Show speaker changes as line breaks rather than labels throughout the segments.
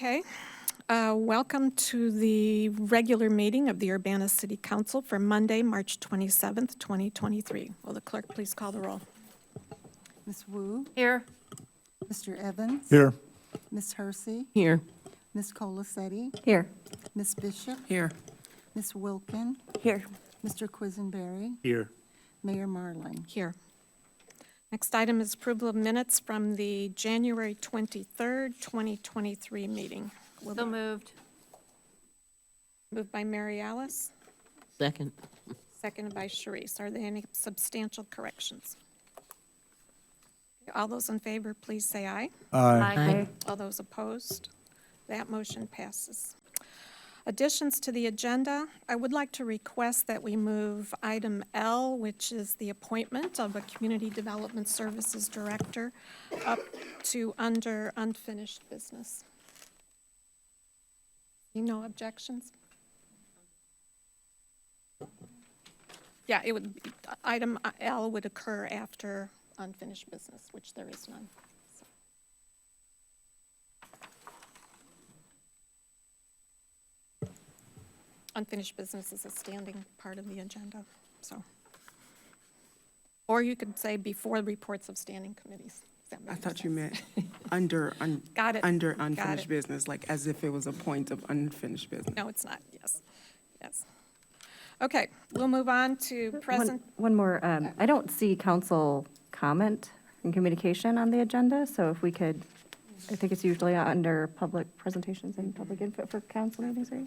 Okay, welcome to the regular meeting of the Urbana City Council for Monday, March 27th, 2023. Will the clerk please call the roll?
Ms. Wu?
Here.
Mr. Evans?
Here.
Ms. Hersey?
Here.
Ms. Colacetti?
Here.
Ms. Bishop?
Here.
Ms. Wilkin?
Here.
Mr. Quisenberry?
Here.
Mayor Marling?
Here. Next item is approval of minutes from the January 23rd, 2023 meeting. Will
So
the-
moved.
Moved by Mary Alice,
Second.
seconded by Sharice. Are there any substantial corrections? All those in favor, please say aye.
Aye.
All those opposed? That motion passes. Additions to the agenda, I would like to request that we move item L, which is the appointment of a Community Development Services Director, up to under unfinished business. No objections? Yeah, it would, item L would occur after unfinished business, which there is none. Unfinished business is a standing part of the agenda, so. Or you could say before reports of standing committees. Does that
I
make
thought you
sense?
meant under,
Got it.
under
Got
unfinished
it.
business, like as if it was a point of unfinished business.
No, it's not, yes, yes. Okay, we'll move on to present,
One more, I don't see council comment and communication on the agenda, so if we could, I think it's usually under public presentations and public input for council meetings, right?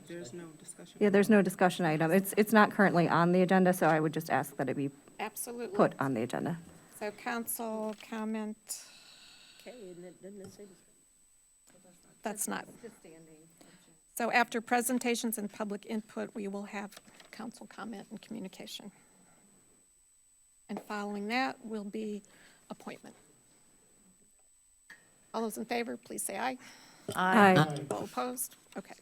There's no discussion.
Yeah, there's no discussion item. It's not currently on the agenda, so I would just ask that it be
absolutely.
put on the agenda.
So council comment. That's not. So after presentations and public input, we will have council comment and communication. And following that will be appointment. All those in favor, please say aye.
Aye.
All opposed? Okay.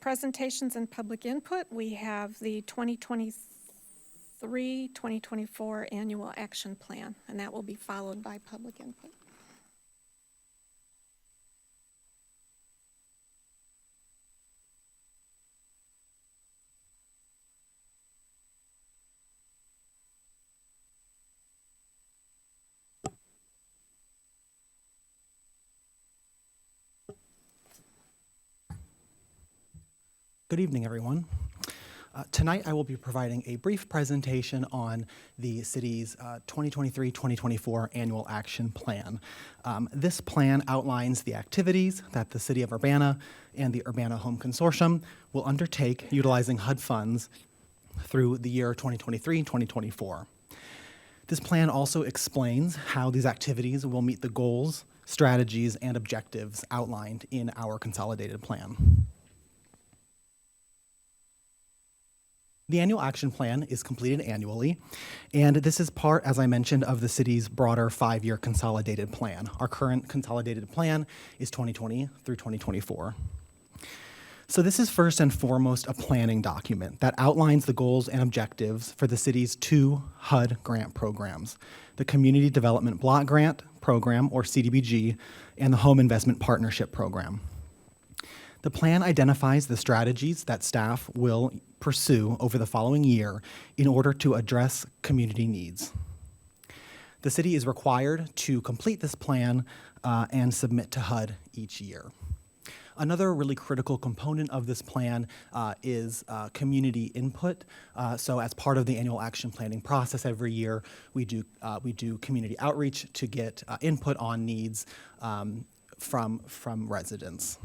Presentations and public input, we have the 2023-2024 Annual Action Plan, and that will be followed by public input.
Good evening, everyone. Tonight, I will be providing a brief presentation on the city's 2023-2024 Annual Action Plan. This plan outlines the activities that the City of Urbana and the Urbana Home Consortium will undertake utilizing HUD funds through the year 2023-2024. This plan also explains how these activities will meet the goals, strategies, and objectives outlined in our consolidated plan. The annual action plan is completed annually, and this is part, as I mentioned, of the city's broader 5-year consolidated plan. Our current consolidated plan is 2020 through 2024. So this is first and foremost a planning document that outlines the goals and objectives for the city's 2 HUD grant programs, the Community Development Block Grant Program, or CDBG, and the Home Investment Partnership Program. The plan identifies the strategies that staff will pursue over the following year in order to address community needs. The city is required to complete this plan and submit to HUD each year. Another really critical component of this plan is community input. So as part of the annual action planning process every year, we do community outreach to get input on needs from residents.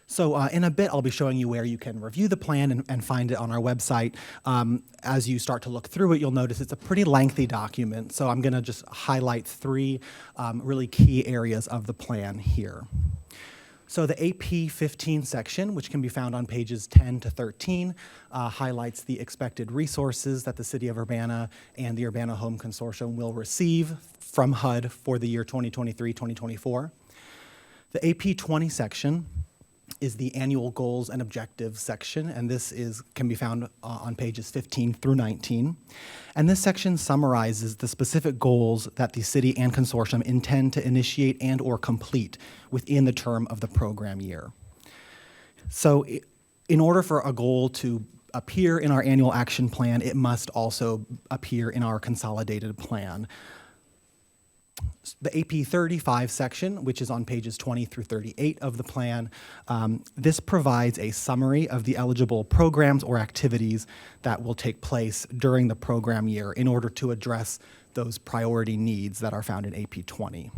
So in a bit, I'll be showing you where you can review the plan and find it on our website. As you start to look through it, you'll notice it's a pretty lengthy document, so I'm going to just highlight 3 really key areas of the plan here. So the AP 15 section, which can be found on pages 10 to 13, highlights the expected resources that the City of Urbana and the Urbana Home Consortium will receive from HUD for the year 2023-2024. The AP 20 section is the annual goals and objectives section, and this can be found on pages 15 through 19. And this section summarizes the specific goals that the city and consortium intend to initiate and or complete within the term of the program year. So in order for a goal to appear in our annual action plan, it must also appear in our consolidated plan. The AP 35 section, which is on pages 20 through 38 of the plan, this provides a summary of the eligible programs or activities that will take place during the program year in order to address those priority needs that are found in AP 20.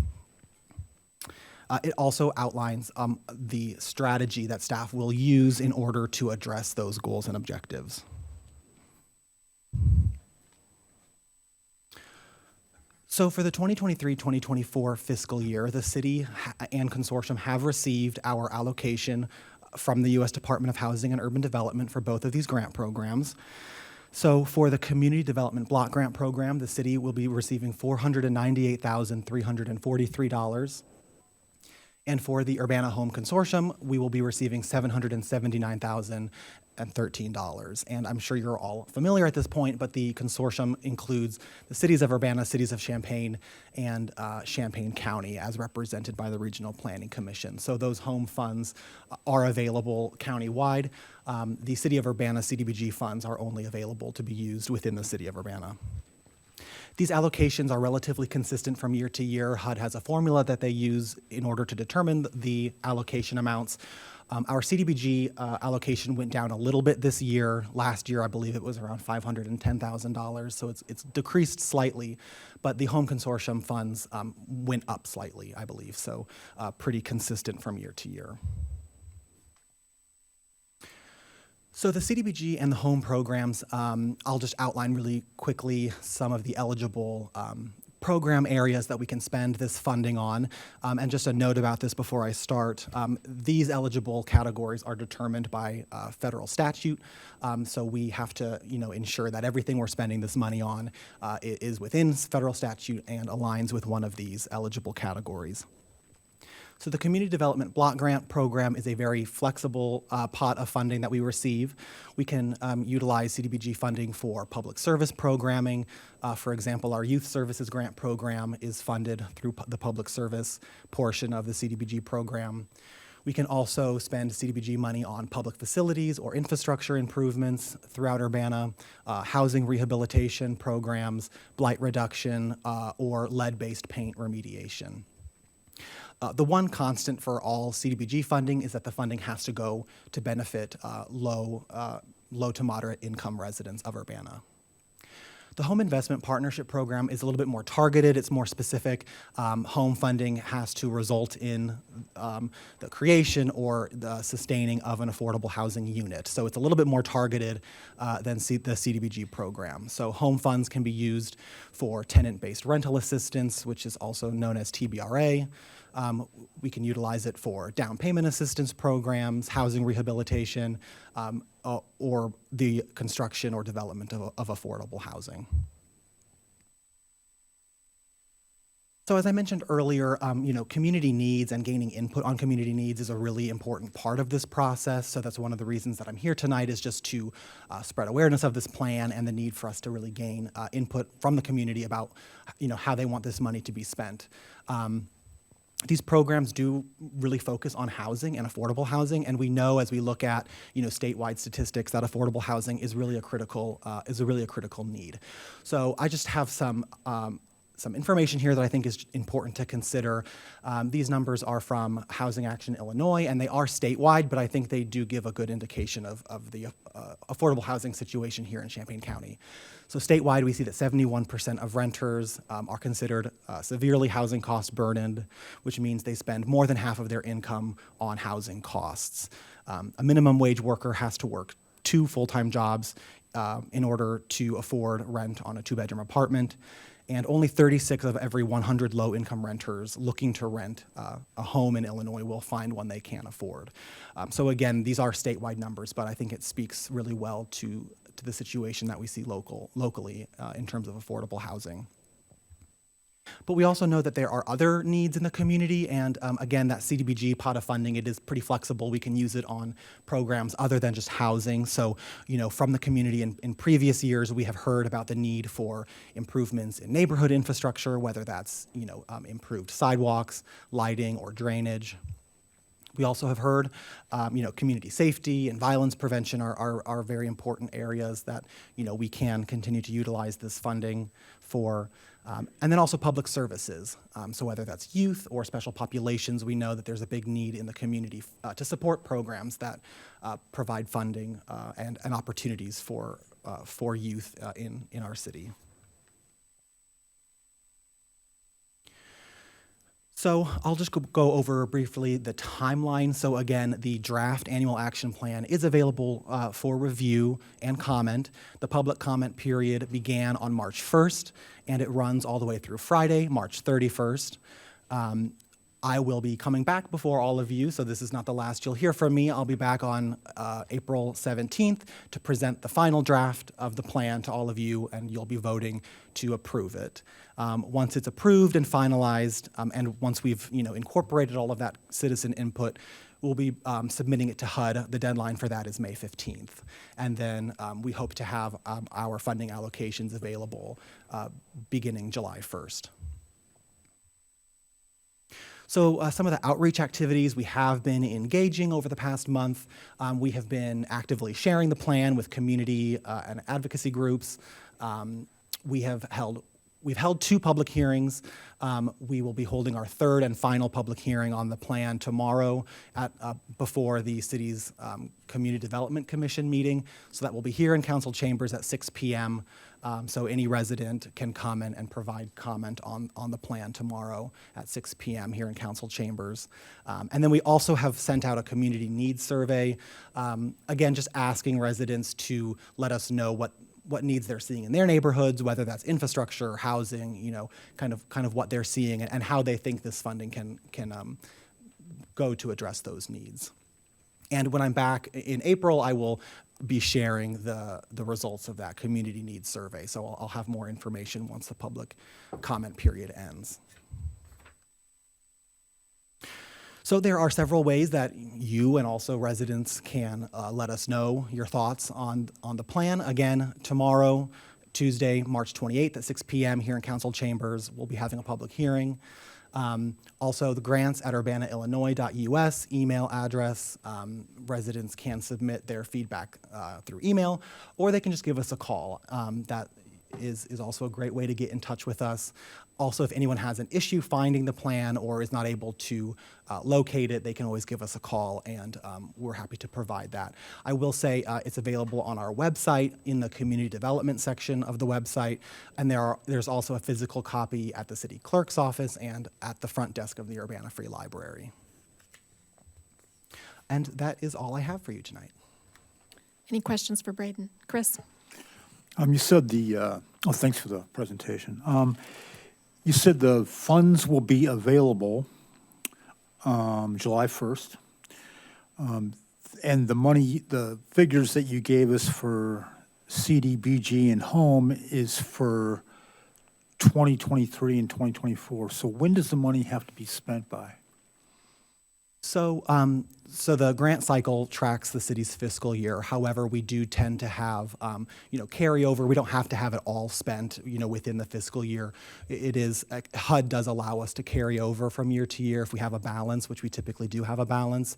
It also outlines the strategy that staff will use in order to address those goals and objectives. So for the 2023-2024 fiscal year, the city and consortium have received our allocation from the U.S. Department of Housing and Urban Development for both of these grant programs. So for the Community Development Block Grant Program, the city will be receiving $498,343. And for the Urbana Home Consortium, we will be receiving $779,013. And I'm sure you're all familiar at this point, but the consortium includes the cities of Urbana, cities of Champaign, and Champaign County as represented by the Regional Planning Commission. So those home funds are available countywide. The City of Urbana CDBG funds are only available to be used within the City of Urbana. These allocations are relatively consistent from year to year. HUD has a formula that they use in order to determine the allocation amounts. Our CDBG allocation went down a little bit this year. Last year, I believe it was around $510,000, so it's decreased slightly, but the home consortium funds went up slightly, I believe, so pretty consistent from year to year. So the CDBG and the home programs, I'll just outline really quickly some of the eligible program areas that we can spend this funding on. And just a note about this before I start, these eligible categories are determined by federal statute. So we have to ensure that everything we're spending this money on is within federal statute and aligns with one of these eligible categories. So the Community Development Block Grant Program is a very flexible pot of funding that we receive. We can utilize CDBG funding for public service programming. For example, our Youth Services Grant Program is funded through the public service portion of the CDBG program. We can also spend CDBG money on public facilities or infrastructure improvements throughout Urbana, housing rehabilitation programs, blight reduction, or lead-based paint remediation. The one constant for all CDBG funding is that the funding has to go to benefit low to moderate income residents of Urbana. The Home Investment Partnership Program is a little bit more targeted. It's more specific. Home funding has to result in the creation or the sustaining of an affordable housing unit. So it's a little bit more targeted than the CDBG program. So home funds can be used for tenant-based rental assistance, which is also known as TBRA. We can utilize it for down payment assistance programs, housing rehabilitation, or the construction or development of affordable housing. So as I mentioned earlier, community needs and gaining input on community needs is a really important part of this process. So that's one of the reasons that I'm here tonight, is just to spread awareness of this plan and the need for us to really gain input from the community about how they want this money to be spent. These programs do really focus on housing and affordable housing, and we know as we look at statewide statistics that affordable housing is really a critical need. So I just have some information here that I think is important to consider. These numbers are from Housing Action Illinois, and they are statewide, but I think they do give a good indication of the affordable housing situation here in Champaign County. So statewide, we see that 71% of renters are considered severely housing cost burdened, which means they spend more than half of their income on housing costs. A minimum wage worker has to work 2 full-time jobs in order to afford rent on a 2-bedroom apartment. And only 36 of every 100 low-income renters looking to rent a home in Illinois will find one they can't afford. So again, these are statewide numbers, but I think it speaks really well to the situation that we see locally in terms of affordable housing. But we also know that there are other needs in the community, and again, that CDBG pot of funding, it is pretty flexible. We can use it on programs other than just housing. So, from the community in previous years, we have heard about the need for improvements in neighborhood infrastructure, whether that's, improved sidewalks, lighting, or drainage. We also have heard, community safety and violence prevention are very important areas that, we can continue to utilize this funding for. And then also public services. So whether that's youth or special populations, we know that there's a big need in the community to support programs that provide funding and opportunities for youth in our city. So I'll just go over briefly the timeline. So again, the draft annual action plan is available for review and comment. The public comment period began on March 1st, and it runs all the way through Friday, March 31st. I will be coming back before all of you, so this is not the last you'll hear from me. I'll be back on April 17th to present the final draft of the plan to all of you, and you'll be voting to approve it. Once it's approved and finalized, and once we've incorporated all of that citizen input, we'll be submitting it to HUD. The deadline for that is May 15th. And then we hope to have our funding allocations available beginning July 1st. So some of the outreach activities we have been engaging over the past month. We have been actively sharing the plan with community and advocacy groups. We've held 2 public hearings. We will be holding our 3rd and final public hearing on the plan tomorrow before the city's Community Development Commission meeting. So that will be here in council chambers at 6 p.m. So any resident can come and provide comment on the plan tomorrow at 6 p.m. here in council chambers. And then we also have sent out a community needs survey, again, just asking residents to let us know what needs they're seeing in their neighborhoods, whether that's infrastructure, housing, kind of what they're seeing and how they think this funding can go to address those needs. And when I'm back in April, I will be sharing the results of that community needs survey. So I'll have more information once the public comment period ends. So there are several ways that you and also residents can let us know your thoughts on the plan. Again, tomorrow, Tuesday, March 28th at 6 p.m. here in council chambers, we'll be having a public hearing. Also, the grants at urbanaillinois.us email address. Residents can submit their feedback through email, or they can just give us a call. That is also a great way to get in touch with us. Also, if anyone has an issue finding the plan or is not able to locate it, they can always give us a call, and we're happy to provide that. I will say it's available on our website in the community development section of the website, and there's also a physical copy at the city clerk's office and at the front desk of the Urbana Free Library. And that is all I have for you tonight.
Any questions for Braden? Chris?
You said thanks for the presentation. You said the funds will be available July 1st. And the figures that you gave us for CDBG and home is for 2023 and 2024. So when does the money have to be spent by?
So the grant cycle tracks the city's fiscal year. However, we do tend to have, carryover. We don't have to have it all spent, within the fiscal year. HUD does allow us to carry over from year to year if we have a balance, which we typically do have a balance.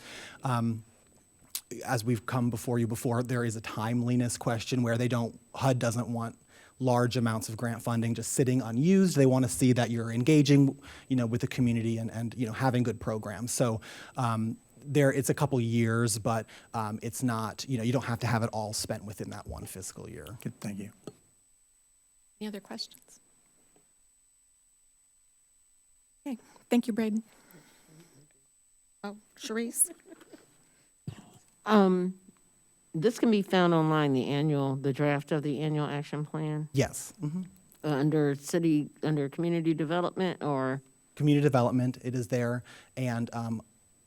As we've come before you before, there is a timeliness question where HUD doesn't want large amounts of grant funding just sitting unused. They want to see that you're engaging, with the community and having good programs. So it's a couple years, but it's not, you don't have to have it all spent within that one fiscal year.
Good, thank you.
Any other questions? Okay, thank you, Braden. Oh, Sharice?
This can be found online, the draft of the annual action plan,
Yes.
under community development or?
Community development, it is there. And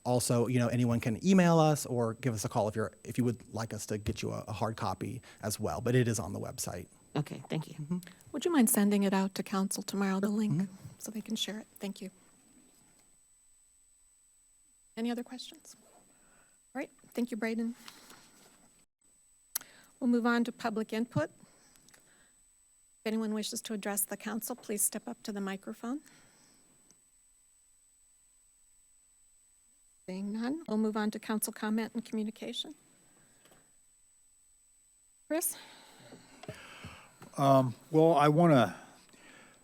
also, anyone can email us or give us a call if you would like us to get you a hard copy as well. But it is on the website.
Okay, thank you.
Would you mind sending it out to council tomorrow, the link, so they can share it? Thank you. Any other questions? All right, thank you, Braden. We'll move on to public input. If anyone wishes to address the council, please step up to the microphone. Seeing none, we'll move on to council comment and communication. Chris?
Well, I want to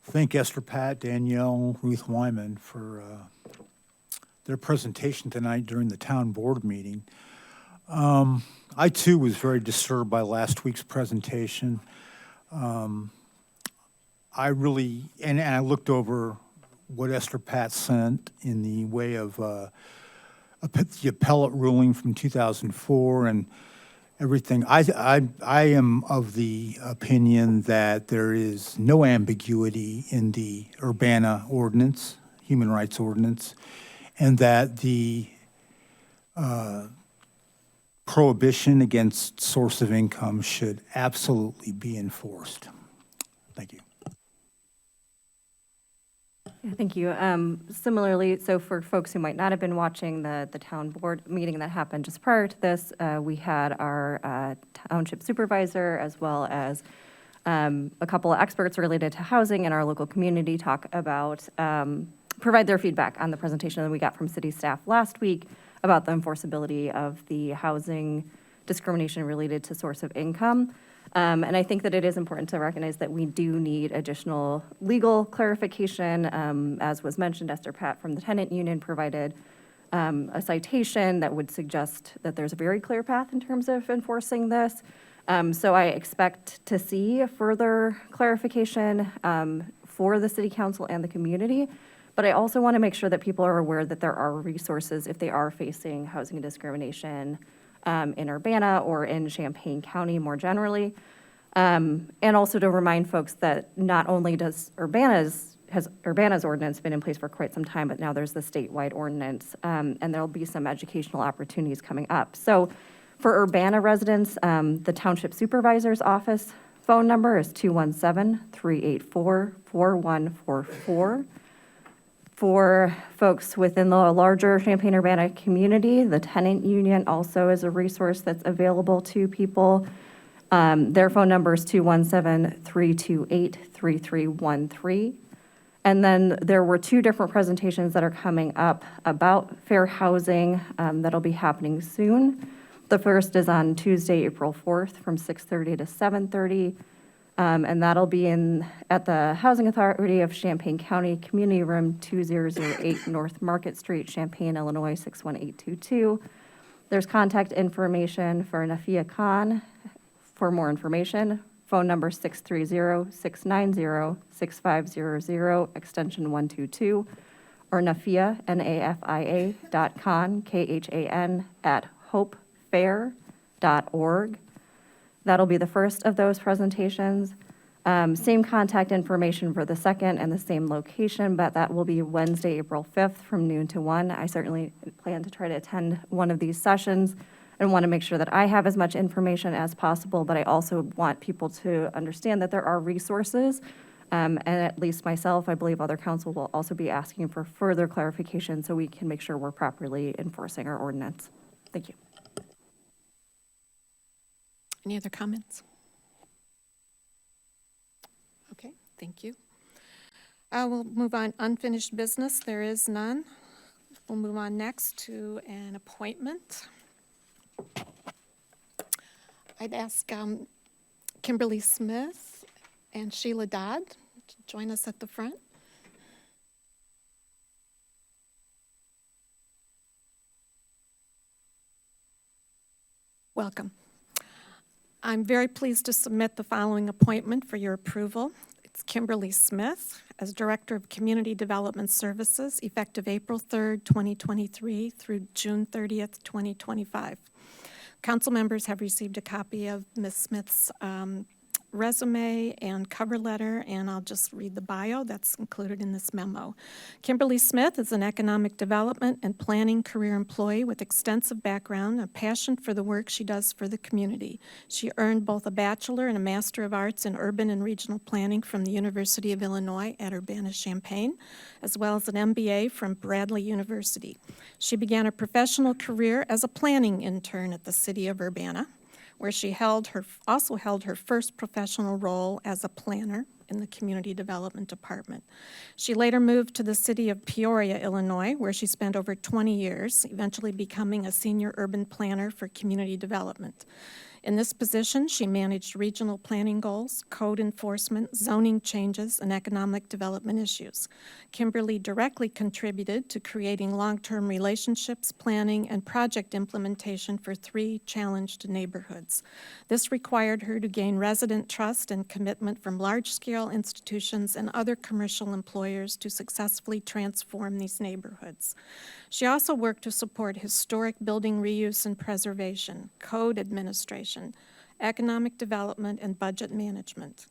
thank Esther Pat, Danielle, Ruth Wyman for their presentation tonight during the town board meeting. I too was very disturbed by last week's presentation. I really, and I looked over what Esther Pat sent in the way of the appellate ruling from 2004 and everything. I am of the opinion that there is no ambiguity in the Urbana ordinance, human rights ordinance, and that the prohibition against source of income should absolutely be enforced. Thank you.
Yeah, thank you. Similarly, so for folks who might not have been watching the town board meeting that happened just prior to this, we had our township supervisor as well as a couple of experts related to housing in our local community talk about, provide their feedback on the presentation that we got from city staff last week about the enforceability of the housing discrimination related to source of income. And I think that it is important to recognize that we do need additional legal clarification. As was mentioned, Esther Pat from the tenant union provided a citation that would suggest that there's a very clear path in terms of enforcing this. So I expect to see a further clarification for the city council and the community. But I also want to make sure that people are aware that there are resources if they are facing housing discrimination in Urbana or in Champaign County more generally. And also to remind folks that not only has Urbana's ordinance been in place for quite some time, but now there's the statewide ordinance, and there'll be some educational opportunities coming up. So for Urbana residents, the Township Supervisor's Office phone number is 217-384-4144. For folks within the larger Champaign-Urbana community, the tenant union also is a resource that's available to people. Their phone number is 217-328-3313. And then there were two different presentations that are coming up about fair housing that'll be happening soon. The first is on Tuesday, April 4th from 6:30 to 7:30. And that'll be at the Housing Authority of Champaign County, Community Room 2008 North Market Street, Champaign, Illinois 61822. There's contact information for Nafia Khan. For more information, phone number 630-690-6500, extension 122, or Nafia, NAFIA.Khan, KHAN, @hopefair.org. That'll be the first of those presentations. Same contact information for the second and the same location, but that will be Wednesday, April 5th from noon to 1. I certainly plan to try to attend one of these sessions and want to make sure that I have as much information as possible, but I also want people to understand that there are resources. And at least myself, I believe other council will also be asking for further clarification so we can make sure we're properly enforcing our ordinance. Thank you.
Any other comments? Okay, thank you. We'll move on, unfinished business, there is none. We'll move on next to an appointment. I'd ask Kimberly Smith and Sheila Dodd to join us at the front. Welcome. I'm very pleased to submit the following appointment for your approval. It's Kimberly Smith as Director of Community Development Services, effective April 3rd, 2023 through June 30th, 2025. Council members have received a copy of Ms. Smith's resume and cover letter, and I'll just read the bio that's included in this memo. Kimberly Smith is an economic development and planning career employee with extensive background and passion for the work she does for the community. She earned both a Bachelor and a Master of Arts in Urban and Regional Planning from the University of Illinois at Urbana-Champaign, as well as an MBA from Bradley University. She began her professional career as a planning intern at the city of Urbana, where she also held her first professional role as a planner in the Community Development Department. She later moved to the city of Peoria, Illinois, where she spent over 20 years, eventually becoming a senior urban planner for community development. In this position, she managed regional planning goals, code enforcement, zoning changes, and economic development issues. Kimberly directly contributed to creating long-term relationships, planning, and project implementation for 3 challenged neighborhoods. This required her to gain resident trust and commitment from large-scale institutions and other commercial employers to successfully transform these neighborhoods. She also worked to support historic building reuse and preservation, code administration, economic development, and budget management.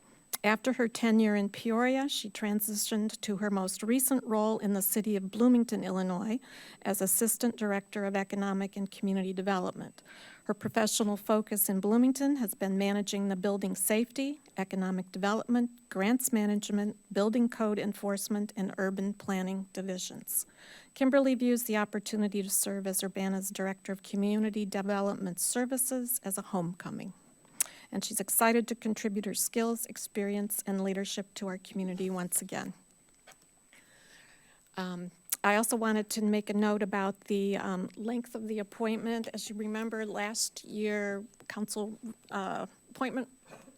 After her tenure in Peoria, she transitioned to her most recent role in the city of Bloomington, Illinois, as Assistant Director of Economic and Community Development. Her professional focus in Bloomington has been managing the building safety, economic development, grants management, building code enforcement, and urban planning divisions. Kimberly views the opportunity to serve as Urbana's Director of Community Development Services as a homecoming. And she's excited to contribute her skills, experience, and leadership to our community once again. I also wanted to make a note about the length of the appointment. As you remember, last year, council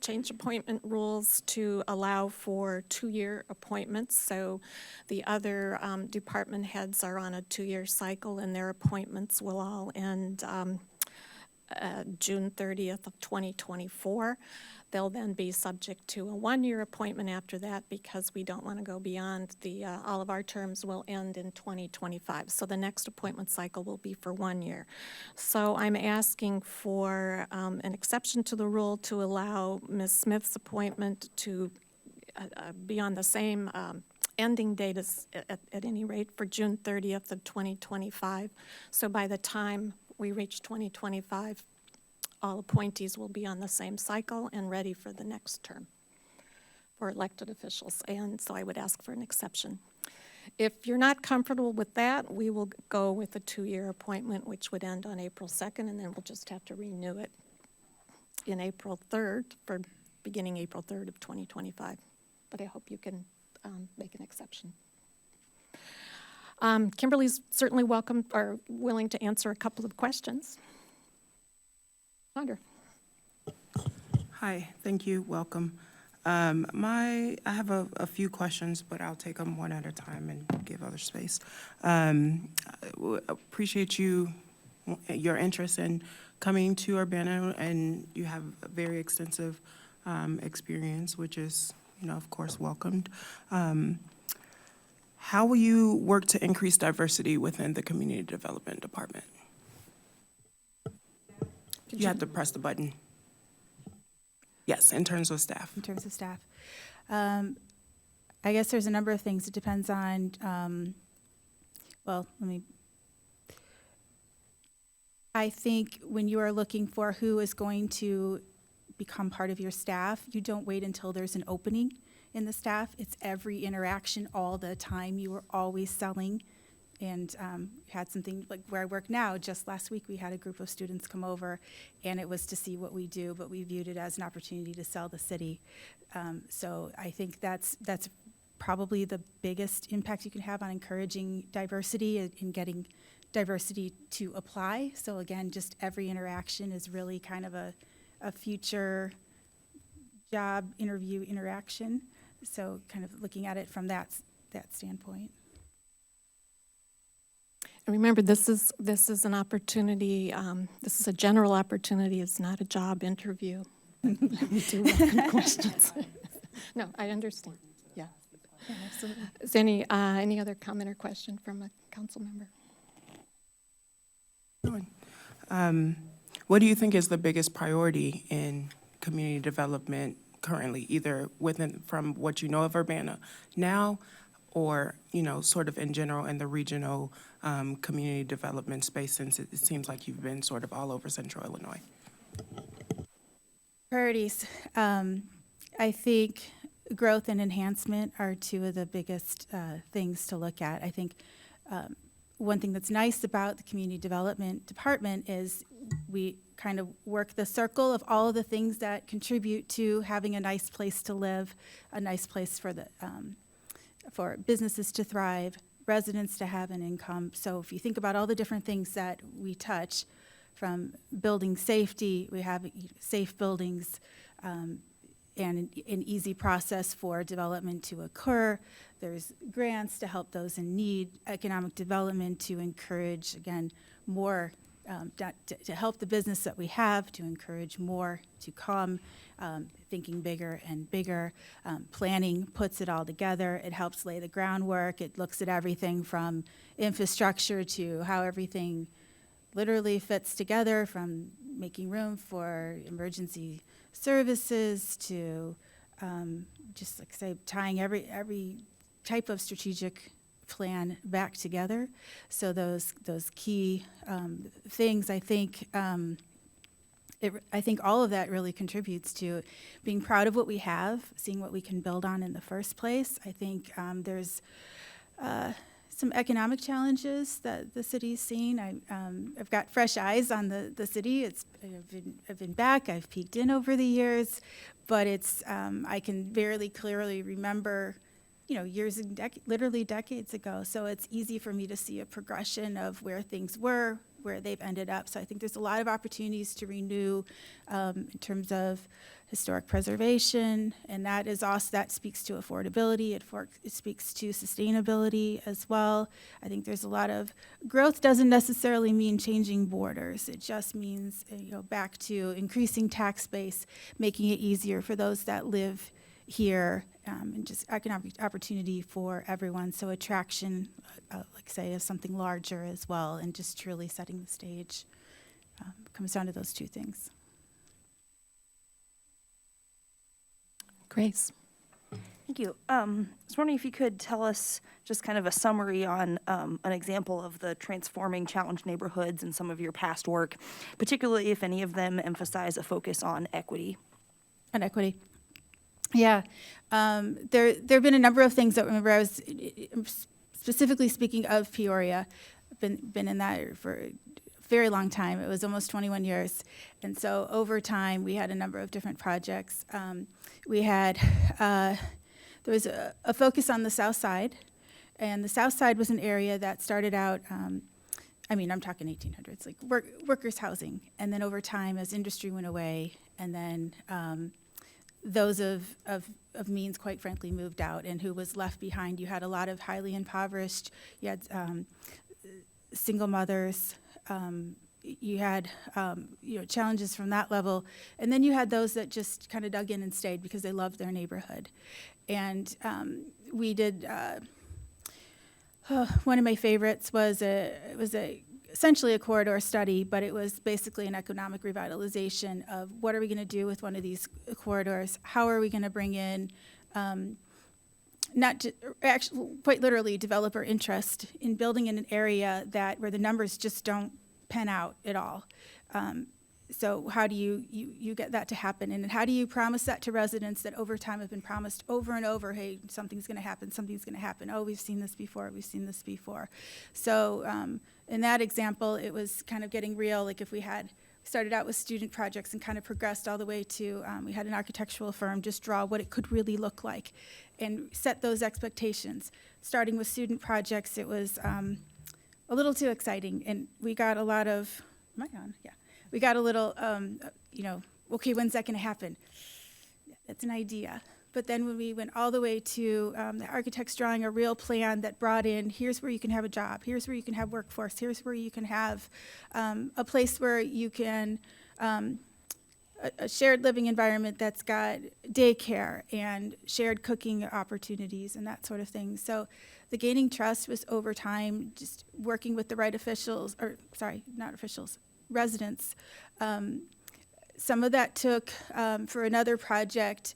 changed appointment rules to allow for 2-year appointments. So the other department heads are on a 2-year cycle, and their appointments will all end June 30th of 2024. They'll then be subject to a 1-year appointment after that because we don't want to go beyond all of our terms will end in 2025. So the next appointment cycle will be for 1 year. So I'm asking for an exception to the rule to allow Ms. Smith's appointment to be on the same ending date as, at any rate, for June 30th of 2025. So by the time we reach 2025, all appointees will be on the same cycle and ready for the next term for elected officials. And so I would ask for an exception. If you're not comfortable with that, we will go with a 2-year appointment, which would end on April 2nd, and then we'll just have to renew it in April 3rd, for beginning April 3rd of 2025. But I hope you can make an exception. Kimberly's certainly welcome or willing to answer a couple of questions. Sandra.
Hi, thank you, welcome. I have a few questions, but I'll take them one at a time and give other space. Appreciate your interest in coming to Urbana, and you have a very extensive experience, which is, of course, welcomed. How will you work to increase diversity within the Community Development Department? You have to press the button. Yes, in terms of staff.
In terms of staff. I guess there's a number of things. It depends on, I think when you are looking for who is going to become part of your staff, you don't wait until there's an opening in the staff. It's every interaction all the time. You are always selling. And had something like where I work now, just last week we had a group of students come over, and it was to see what we do, but we viewed it as an opportunity to sell the city. So I think that's probably the biggest impact you can have on encouraging diversity and getting diversity to apply. So again, just every interaction is really kind of a future job interview interaction. So kind of looking at it from that standpoint.
And remember, this is an opportunity, this is a general opportunity, it's not a job interview. We do welcome questions. No, I understand, yeah. Absolutely. Is any other comment or question from a council member?
What do you think is the biggest priority in community development currently, either from what you know of Urbana now, or, sort of in general in the regional community development space, since it seems like you've been sort of all over central Illinois?
Priorities. I think growth and enhancement are two of the biggest things to look at. I think one thing that's nice about the community development department is we kind of work the circle of all of the things that contribute to having a nice place to live, a nice place for businesses to thrive, residents to have an income. So if you think about all the different things that we touch, from building safety, we have safe buildings, and an easy process for development to occur. There's grants to help those in need, economic development to encourage, again, more, to help the business that we have, to encourage more to come, thinking bigger and bigger. Planning puts it all together. It helps lay the groundwork. It looks at everything from infrastructure to how everything literally fits together, from making room for emergency services to just like say tying every type of strategic plan back together. So those key things, I think all of that really contributes to being proud of what we have, seeing what we can build on in the first place. I think there's some economic challenges that the city's seen. I've got fresh eyes on the city. I've been back. I've peeked in over the years, but I can very clearly remember, years and literally decades ago. So it's easy for me to see a progression of where things were, where they've ended up. So I think there's a lot of opportunities to renew in terms of historic preservation, and that speaks to affordability. It speaks to sustainability as well. I think there's a lot of growth doesn't necessarily mean changing borders. It just means back to increasing tax base, making it easier for those that live here, and just economic opportunity for everyone. So attraction, like say, of something larger as well, and just truly setting the stage. Comes down to those two things.
Grace.
Thank you. I was wondering if you could tell us just kind of a summary on an example of the transforming challenged neighborhoods in some of your past work, particularly if any of them emphasize a focus on equity.
On equity. Yeah. There have been a number of things that remember I was specifically speaking of Peoria. I've been in that for a very long time. It was almost 21 years. And so over time, we had a number of different projects. We had, there was a focus on the South Side. And the South Side was an area that started out, I'm talking 1800s, like workers' housing. And then over time, as industry went away, and then those of means, quite frankly, moved out, and who was left behind. You had a lot of highly impoverished. You had single mothers. You had challenges from that level, and then you had those that just kind of dug in and stayed because they loved their neighborhood. And we did. One of my favorites was essentially a corridor study, but it was basically an economic revitalization of what are we going to do with one of these corridors? How are we going to bring in, actually, quite literally, developer interest in building in an area where the numbers just don't pan out at all. So how do you get that to happen? And how do you promise that to residents that over time have been promised over and over, hey, something's going to happen, something's going to happen. Oh, we've seen this before, we've seen this before. So in that example, it was kind of getting real. Like if we started out with student projects and kind of progressed all the way to, we had an architectural firm just draw what it could really look like and set those expectations. Starting with student projects, it was a little too exciting, and we got a lot of, am I on? Yeah. We got a little, okay, when's that going to happen? That's an idea. But then when we went all the way to the architects drawing a real plan that brought in, here's where you can have a job, here's where you can have workforce, here's where you can have a place where you can, a shared living environment that's got daycare and shared cooking opportunities and that sort of thing. So the gaining trust was over time, just working with the right officials, residents. Some of that took, for another project,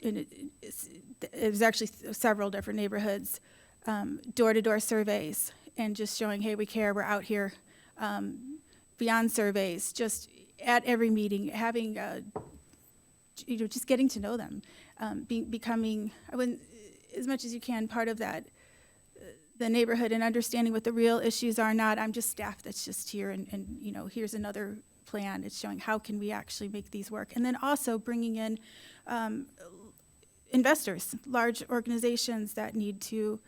it was actually several different neighborhoods, door-to-door surveys, and just showing, hey, we care, we're out here. Beyond surveys, just at every meeting, having, just getting to know them, becoming, as much as you can, part of that, the neighborhood, and understanding what the real issues are. Not, I'm just staff that's just here, and here's another plan. It's showing how can we actually make these work, and then also bringing in investors, large organizations that needed to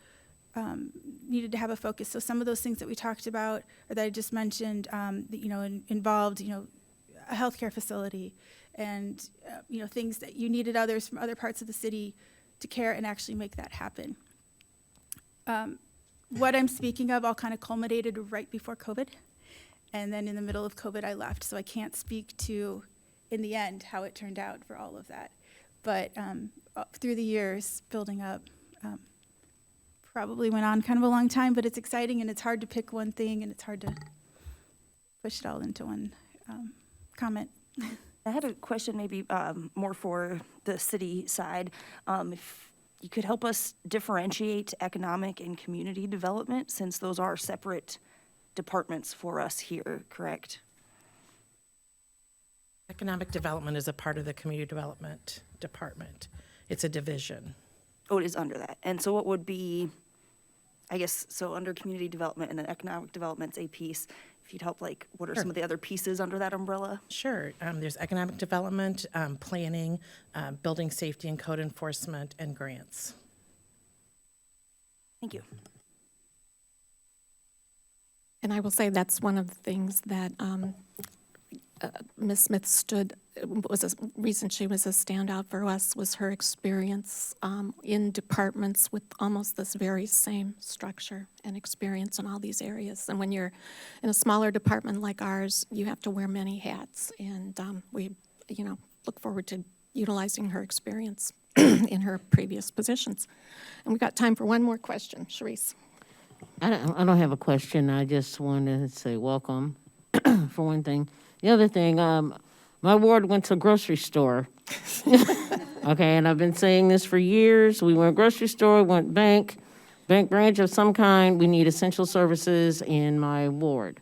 have a focus. So some of those things that we talked about, or that I just mentioned, involved, a healthcare facility, and things that you needed others from other parts of the city to care and actually make that happen. What I'm speaking of all kind of culminated right before COVID, and then in the middle of COVID, I left. So I can't speak to, in the end, how it turned out for all of that. But through the years, building up, probably went on kind of a long time, but it's exciting, and it's hard to pick one thing, and it's hard to push it all into one comment.
I had a question maybe more for the city side. If you could help us differentiate economic and community development, since those are separate departments for us here, correct?
Economic development is a part of the community development department. It's a division.
Oh, it is under that. And so what would be, I guess, so under community development and then economic development's a piece, if you'd help, like, what are some of the other pieces under that umbrella?
Sure. There's economic development, planning, building safety and code enforcement, and grants.
Thank you.
And I will say that's one of the things that Ms. Smith reason she was a standout for us was her experience in departments with almost this very same structure and experience in all these areas. And when you're in a smaller department like ours, you have to wear many hats. And we, look forward to utilizing her experience in her previous positions. And we've got time for one more question. Sharice.
I don't have a question. I just wanted to say welcome, for one thing. The other thing, my ward went to a grocery store. Okay, and I've been saying this for years. We went grocery store, went bank branch of some kind. We need essential services in my ward.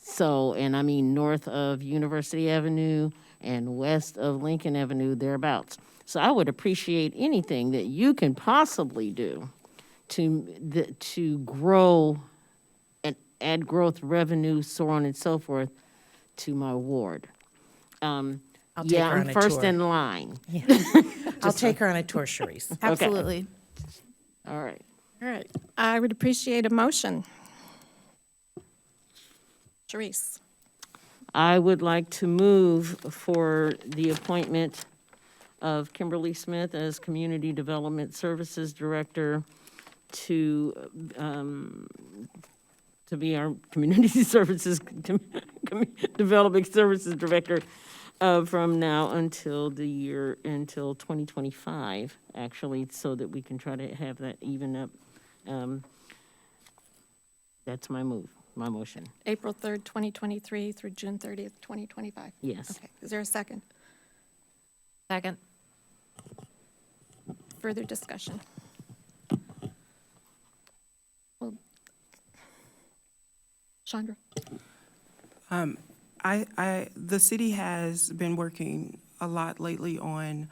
So, and I mean north of University Avenue and west of Lincoln Avenue, thereabouts. So I would appreciate anything that you can possibly do to grow and add growth, revenue, so on and so forth, to my ward.
I'll take her
I'm
on a
first
tour.
in line.
I'll take her on a tour, Sharice.
Absolutely.
All right.
All right. I would appreciate a motion. Sharice.
I would like to move for the appointment of Kimberly Smith as Community Development Services Director to be our Community Services Development Services Director from now until 2025, actually, so that we can try to have that even up. That's my motion.
April 3rd, 2023 through June 30th, 2025.
Yes.
Okay. Is there a second?
Second.
Further discussion? Well, Chandra?
The city has been working a lot lately on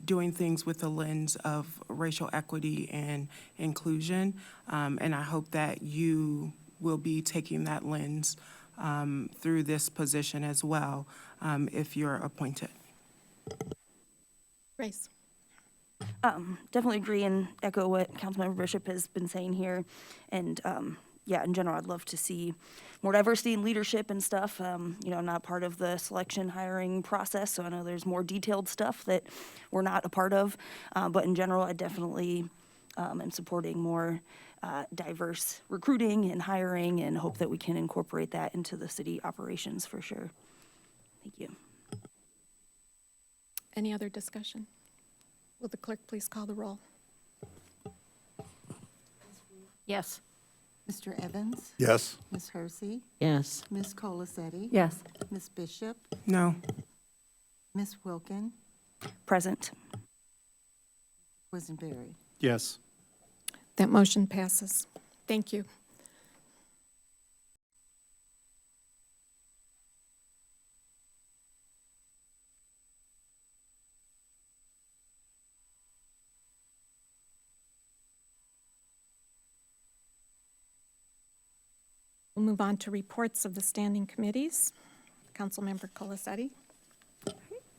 doing things with the lens of racial equity and inclusion, and I hope that you will be taking that lens through this position as well, if you're appointed.
Grace?
Definitely agree and echo what Councilmember Bishop has been saying here. And yeah, in general, I'd love to see more diversity in leadership and stuff. I'm not part of the selection hiring process, so I know there's more detailed stuff that we're not a part of. But in general, I definitely am supporting more diverse recruiting and hiring, and hope that we can incorporate that into the city operations for sure. Thank you.
Any other discussion? Will the clerk please call the roll?
Yes.
Mr. Evans?
Yes.
Ms. Hersey?
Yes.
Ms. Colasetti?
Yes.
Ms. Bishop?
No.
Ms. Wilkin?
Present.
Quisenberry.
Yes.
That motion passes. Thank you. We'll move on to reports of the standing committees. Councilmember Colasetti.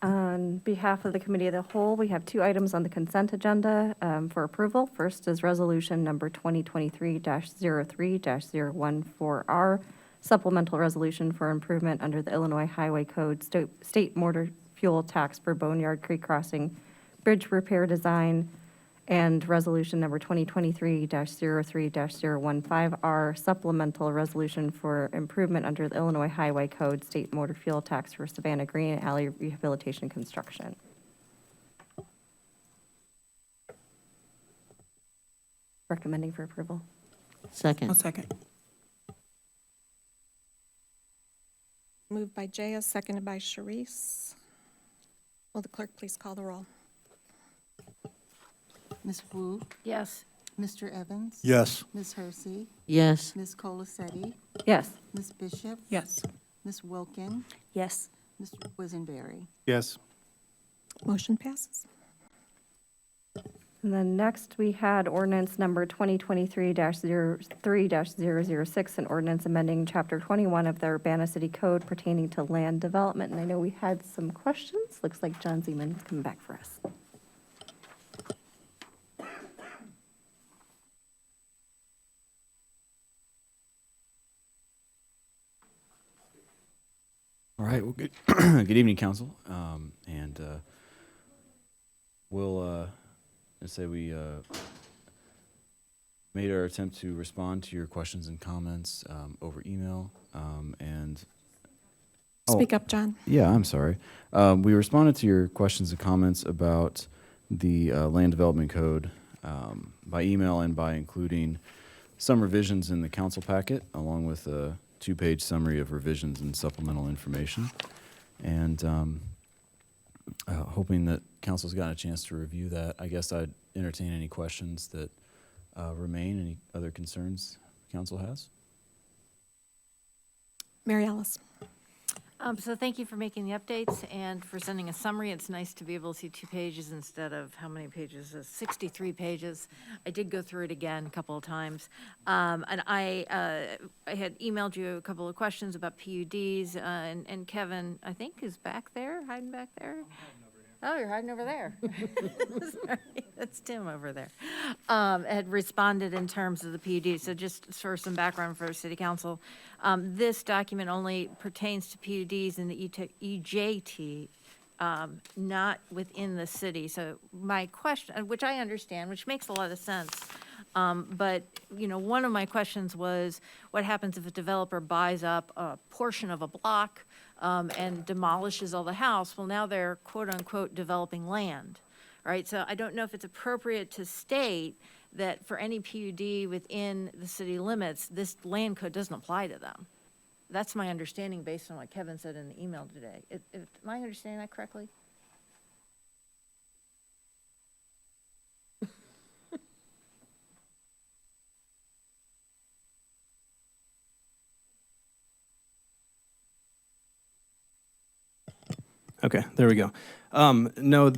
On behalf of the Committee of the Whole, we have 2 items on the consent agenda for approval. First is Resolution Number 2023-03-014R, supplemental resolution for improvement under the Illinois Highway Code State Motor Fuel Tax for Boneyard Creek Crossing Bridge Repair Design, and Resolution Number 2023-03-015R, supplemental resolution for improvement under the Illinois Highway Code State Motor Fuel Tax for Savannah Green Alley Rehabilitation Construction. Recommending for approval.
Second.
I'll second.
Moved by Jaya, seconded by Sharice. Will the clerk please call the roll?
Ms. Wu,
Yes.
Mr. Evans?
Yes.
Ms. Hersey?
Yes.
Ms. Colasetti?
Yes.
Ms. Bishop?
Yes.
Ms. Wilkin?
Yes.
Mr. Quisenberry.
Yes.
Motion passes.
And then next, we had ordinance number 2023-03-006, an ordinance amending Chapter 21 of the Urbana City Code pertaining to land development. And I know we had some questions. Looks like John Zeman is coming back for us.
All right. Well, good, good evening, council. We'll say we made our attempt to respond to your questions and comments over email.
Speak up, John.
Yeah, I'm sorry. We responded to your questions and comments about the land development code by email and by including some revisions in the council packet, along with a 2-page summary of revisions and supplemental information. And hoping that council's gotten a chance to review that. I guess I'd entertain any questions that remain, any other concerns council has.
Mary Alice.
So thank you for making the updates and for sending a summary. It's nice to be able to see 2 pages instead of how many pages? 63 pages. I did go through it again a couple of times. And I had emailed you a couple of questions about PUDs, and Kevin, I think, is back there, hiding back there. Oh, you're hiding over there. Sorry, that's Tim over there. Had responded in terms of the PUD. So just for some background for City Council, this document only pertains to PUDs in the EJT, not within the city. So my question, which I understand, which makes a lot of sense, but, you know, one of my questions was, what happens if a developer buys up a portion of a block and demolishes all the house? Well, now they're quote-unquote developing land, right? So I don't know if it's appropriate to state that for any PUD within the city limits, this land code doesn't apply to them. That's my understanding based on what Kevin said in the email today. Am I understanding that correctly?
Okay, there we go. No,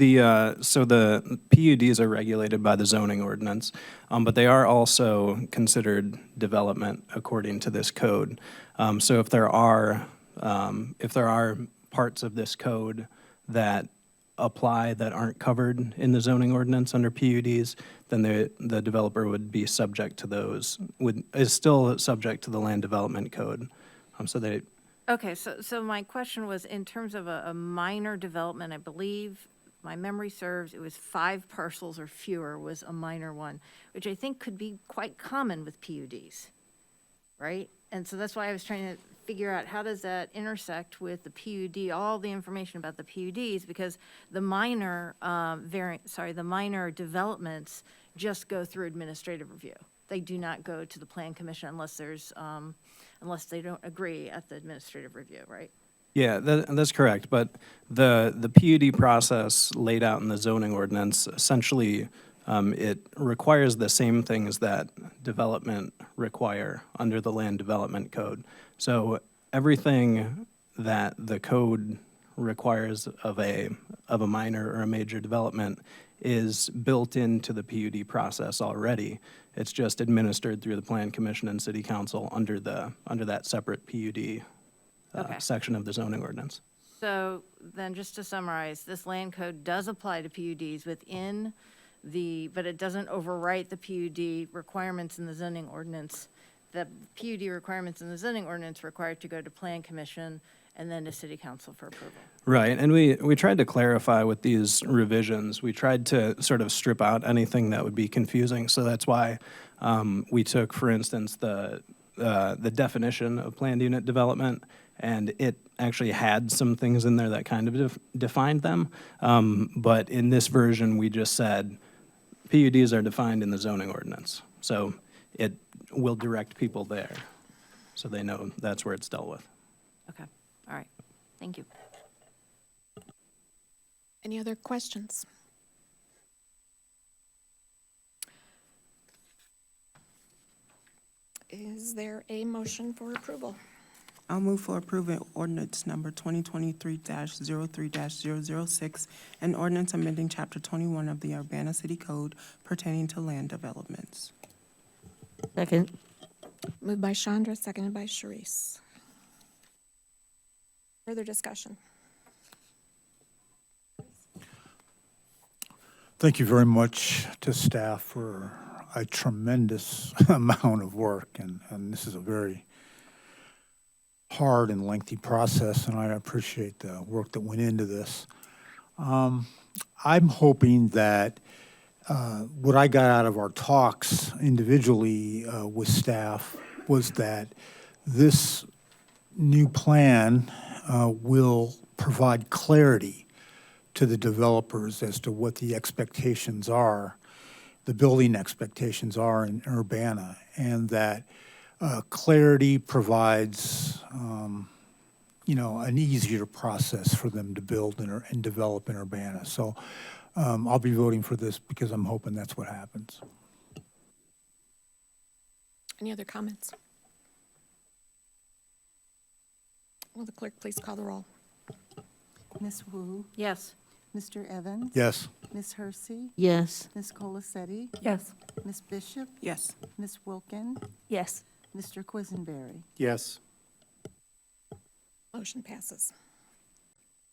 so the PUDs are regulated by the zoning ordinance, but they are also considered development according to this code. So if there are parts of this code that apply that aren't covered in the zoning ordinance under PUDs, then the developer would be subject to those, is still subject to the land development code. So they.
Okay, so my question was, in terms of a minor development, I believe, my memory serves, it was 5 parcels or fewer was a minor one, which I think could be quite common with PUDs, right? And so that's why I was trying to figure out, how does that intersect with the PUD, all the information about the PUDs, because the minor the minor developments just go through administrative review. They do not go to the Plan Commission unless there's unless they don't agree at the administrative review, right?
Yeah, that's correct. But the PUD process laid out in the zoning ordinance essentially It requires the same things that development require under the Land Development Code. So everything that the code requires of a minor or a major development is built into the PUD process already. It's just administered through the Plan Commission and City Council under that separate PUD
Okay.
section of the zoning ordinance.
So then, just to summarize, this land code does apply to PUDs within but it doesn't overwrite the PUD requirements in the zoning ordinance. The PUD requirements in the zoning ordinance required to go to Plan Commission and then to City Council for approval.
Right, and we tried to clarify with these revisions. We tried to sort of strip out anything that would be confusing. So that's why we took, for instance, the definition of planned unit development, and it actually had some things in there that kind of defined them. But in this version, we just said PUDs are defined in the zoning ordinance. So it will direct people there, so they know that's where it's dealt with.
Okay, all right, thank you.
Any other questions? Is there a motion for approval?
I'll move for approval ordinance number 2023-03-006, an ordinance amending Chapter 21 of the Urbana City Code pertaining to land developments.
Second.
Moved by Chandra, seconded by Sharice. Further discussion?
Thank you very much to staff for a tremendous amount of work, and this is a very hard and lengthy process, and I appreciate the work that went into this. I'm hoping that what I got out of our talks individually with staff was that this new plan will provide clarity to the developers as to what the expectations are, the building expectations are in Urbana, and that clarity provides, an easier process for them to build and develop in Urbana. So I'll be voting for this because I'm hoping that's what happens.
Any other comments? Will the clerk please call the roll?
Ms. Wu,
Yes.
Mr. Evans?
Yes.
Ms. Hersey?
Yes.
Ms. Colacetti?
Yes.
Ms. Bishop?
Yes.
Ms. Wilkin?
Yes.
Mr. Quisenberry?
Yes.
Motion passes.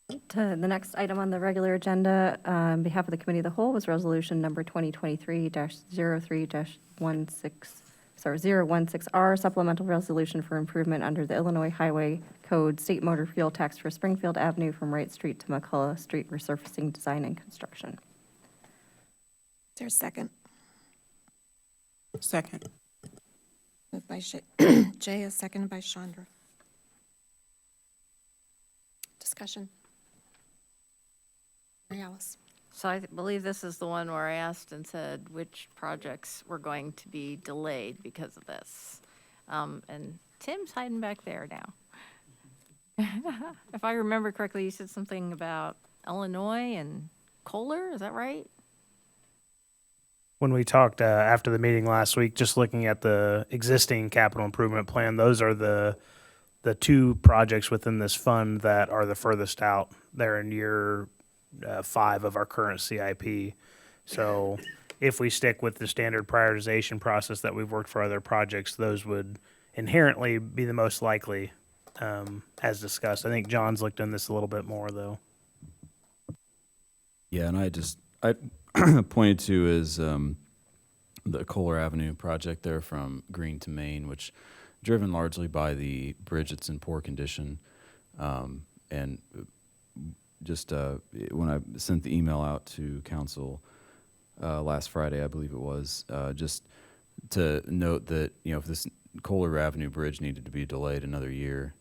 The next item on the regular agenda, on behalf of the Committee of the Whole, was resolution number 2023-03-016R, supplemental resolution for improvement under the Illinois Highway Code State Motor Fuel Tax for Springfield Avenue from Wright Street to McCullough Street resurfacing design and construction.
Is there a second?
Second.
Moved by Jay, seconded by Chandra. Discussion. Mary Alice.
So I believe this is the one where I asked and said which projects were going to be delayed because of this. And Tim's hiding back there now. If I remember correctly, you said something about Illinois and Kohler, is that right?
When we talked after the meeting last week, just looking at the existing capital improvement plan, those are the two projects within this fund that are the furthest out. They're in year 5 of our current CIP. So if we stick with the standard prioritization process that we've worked for other projects, those would inherently be the most likely, as discussed. I think John's looked in this a little bit more, though.
Yeah, and I pointed to is the Kohler Avenue project there from Green to Maine, which driven largely by the bridge that's in poor condition. And just when I sent the email out to council last Friday, I believe it was, just to note that, if this Kohler Avenue bridge needed to be delayed another year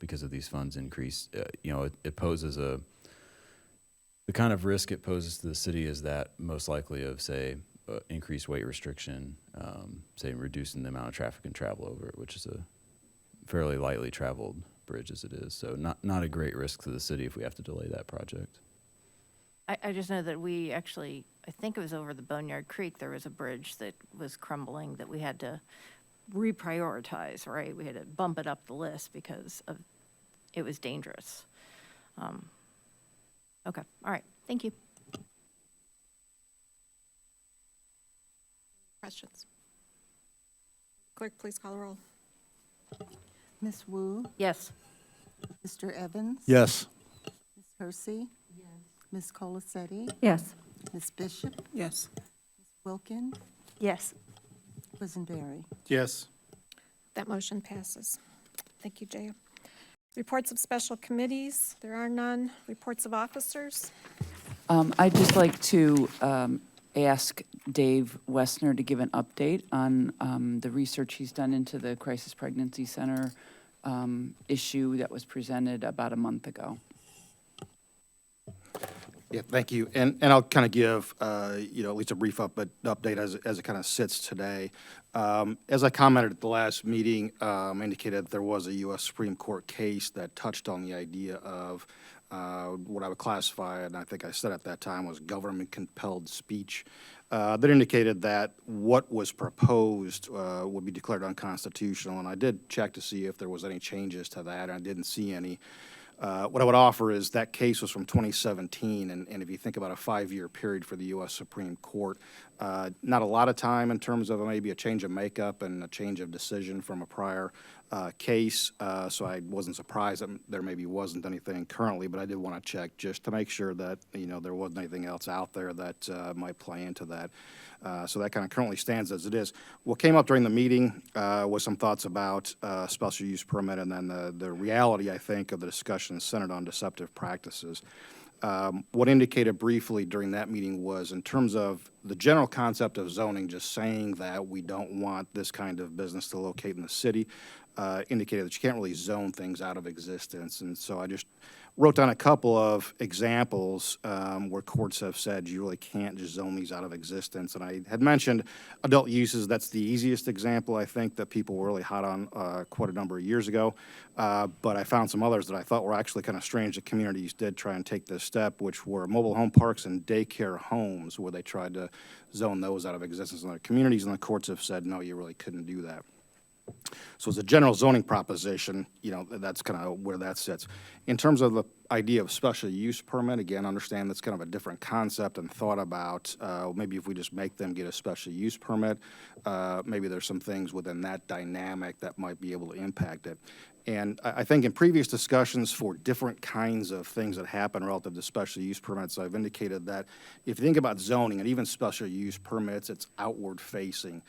because of these funds increase, it poses the kind of risk it poses to the city is that most likely of, say, increased weight restriction, say reducing the amount of traffic and travel over it, which is a fairly lightly traveled bridge as it is. So not a great risk to the city if we have to delay that project.
I just know that we actually I think it was over the Boneyard Creek, there was a bridge that was crumbling that we had to reprioritize, right? We had to bump it up the list because of, it was dangerous. Okay, all right, thank you.
Questions? Clerk, please call the roll.
Ms. Wu,
Yes.
Mr. Evans?
Yes.
Ms. Hersey? Yes. Ms. Colacetti?
Yes.
Ms. Bishop?
Yes.
Ms. Wilkin?
Yes.
Quisenberry?
Yes.
That motion passes. Thank you, Jaya. Reports of special committees, there are none. Reports of officers.
I'd just like to ask Dave Wessner to give an update on the research he's done into the Crisis Pregnancy Center issue that was presented about a month ago.
Yeah, thank you. And I'll kind of give, at least a brief update as it kind of sits today. As I commented at the last meeting, indicated that there was a U.S. Supreme Court case that touched on the idea of what I would classify, and I think I said at that time, was government-compelled speech, that indicated that what was proposed would be declared unconstitutional. And I did check to see if there was any changes to that, and I didn't see any. What I would offer is that case was from 2017, and if you think about a 5-year period for the U.S. Supreme Court, not a lot of time in terms of maybe a change of makeup and a change of decision from a prior case, so I wasn't surprised that there maybe wasn't anything currently, but I did want to check just to make sure that, there wasn't anything else out there that might play into that. So that kind of currently stands as it is. What came up during the meeting was some thoughts about special use permit, and then the reality, I think, of the discussion centered on deceptive practices. What indicated briefly during that meeting was, in terms of the general concept of zoning, just saying that we don't want this kind of business to locate in the city, indicated that you can't really zone things out of existence. And so I just wrote down a couple of examples where courts have said you really can't just zone these out of existence. And I had mentioned adult uses. That's the easiest example, I think, that people were really hot on quite a number of years ago. But I found some others that I thought were actually kind of strange that communities did try and take this step, which were mobile home parks and daycare homes, where they tried to zone those out of existence in their communities, and the courts have said, no, you really couldn't do that. So as a general zoning proposition, that's kind of where that sits. In terms of the idea of special use permit, again, understand that's kind of a different concept and thought about maybe if we just make them get a special use permit, maybe there's some things within that dynamic that might be able to impact it. And I think in previous discussions for different kinds of things that happen relative to special use permits, I've indicated that if you think about zoning and even special use permits, it's outward facing.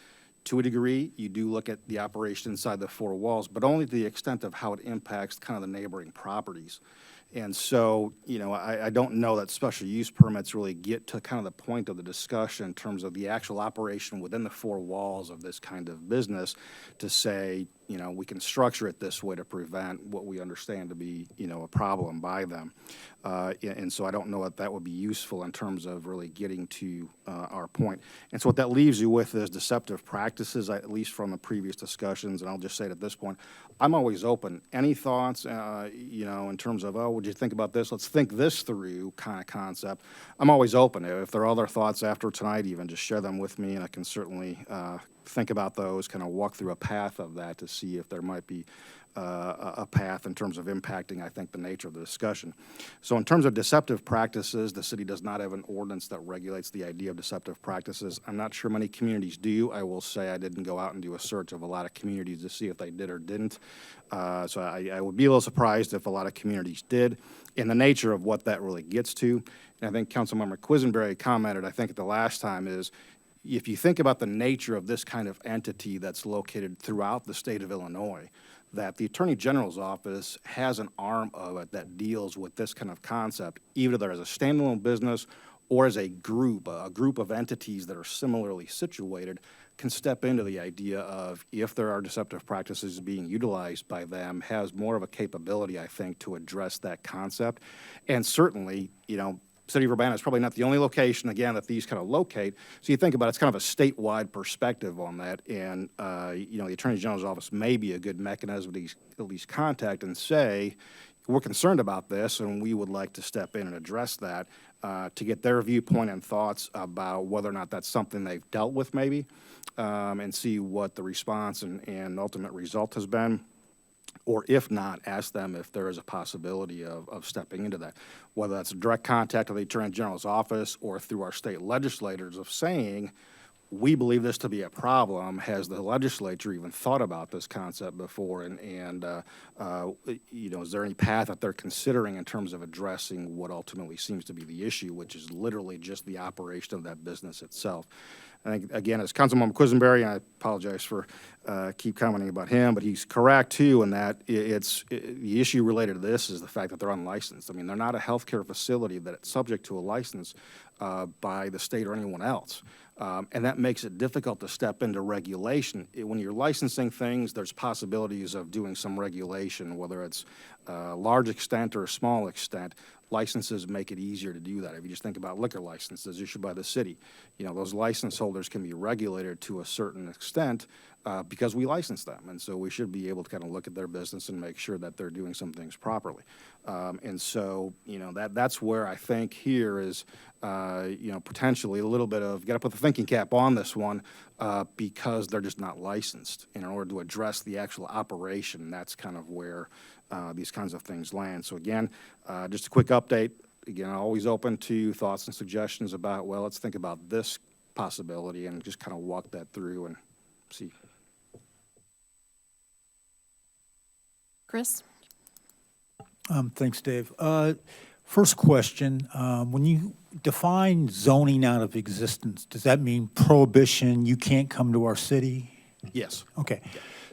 To a degree, you do look at the operation inside the four walls, but only to the extent of how it impacts kind of the neighboring properties. And so, I don't know that special use permits really get to kind of the point of the discussion in terms of the actual operation within the four walls of this kind of business to say, we can structure it this way to prevent what we understand to be, a problem by them. And so I don't know that that would be useful in terms of really getting to our point. And so what that leaves you with is deceptive practices, at least from the previous discussions. And I'll just say it at this point, I'm always open. Any thoughts, in terms of, would you think about this? Let's think this through kind of concept. I'm always open. If there are other thoughts after tonight, even just share them with me, and I can certainly think about those, kind of walk through a path of that to see if there might be a path in terms of impacting, I think, the nature of the discussion. So in terms of deceptive practices, the city does not have an ordinance that regulates the idea of deceptive practices. I'm not sure many communities do. I will say I didn't go out and do a search of a lot of communities to see if they did or didn't. So I would be a little surprised if a lot of communities did. In the nature of what that really gets to, and I think Councilmember Quisenberry commented, I think at the last time, is if you think about the nature of this kind of entity that's located throughout the state of Illinois, that the Attorney General's office has an arm of it that deals with this kind of concept, either as a standalone business or as a group of entities that are similarly situated, can step into the idea of, if there are deceptive practices being utilized by them, has more of a capability, I think, to address that concept. And certainly, City of Urbana is probably not the only location, again, that these kind of locate. So you think about it, it's kind of a statewide perspective on that. And, the Attorney General's office may be a good mechanism to at least contact and say, we're concerned about this and we would like to step in and address that. to get their viewpoint and thoughts about whether or not that's something they've dealt with maybe, and see what the response and ultimate result has been. Or if not, ask them if there is a possibility of stepping into that, whether that's a direct contact with the Attorney General's office or through our state legislators of saying, we believe this to be a problem. Has the legislature even thought about this concept before? And you know, is there any path that they're considering in terms of addressing what ultimately seems to be the issue, which is literally just the operation of that business itself? I think, again, as Councilmember Quisenberry, and I apologize for keep commenting about him, but he's correct too in that the issue related to this is the fact that they're unlicensed. I mean, they're not a healthcare facility that it's subject to a license by the state or anyone else. And that makes it difficult to step into regulation. When you're licensing things, there's possibilities of doing some regulation, whether it's a large extent or a small extent. Licenses make it easier to do that. If you just think about liquor licenses issued by the city, you know, those license holders can be regulated to a certain extent because we license them. And so we should be able to kind of look at their business and make sure that they're doing some things properly. And so, you know, that's where I think here is, you know, potentially a little bit of, got to put the thinking cap on this one because they're just not licensed. In order to address the actual operation, that's kind of where these kinds of things land. So again, just a quick update. Again, always open to thoughts and suggestions about, well, let's think about this possibility and just kind of walk that through and see.
Chris?
Thanks, Dave. First question, when you define zoning out of existence, does that mean prohibition, you can't come to our city?
Yes.
Okay.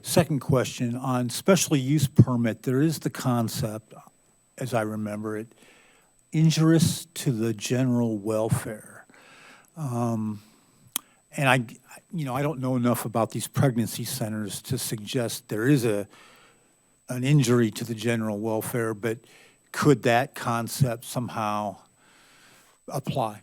Second question, on special use permit, there is the concept, as I remember it, injurious to the general welfare. And I don't know enough about these pregnancy centers to suggest there is an injury to the general welfare, but could that concept somehow apply?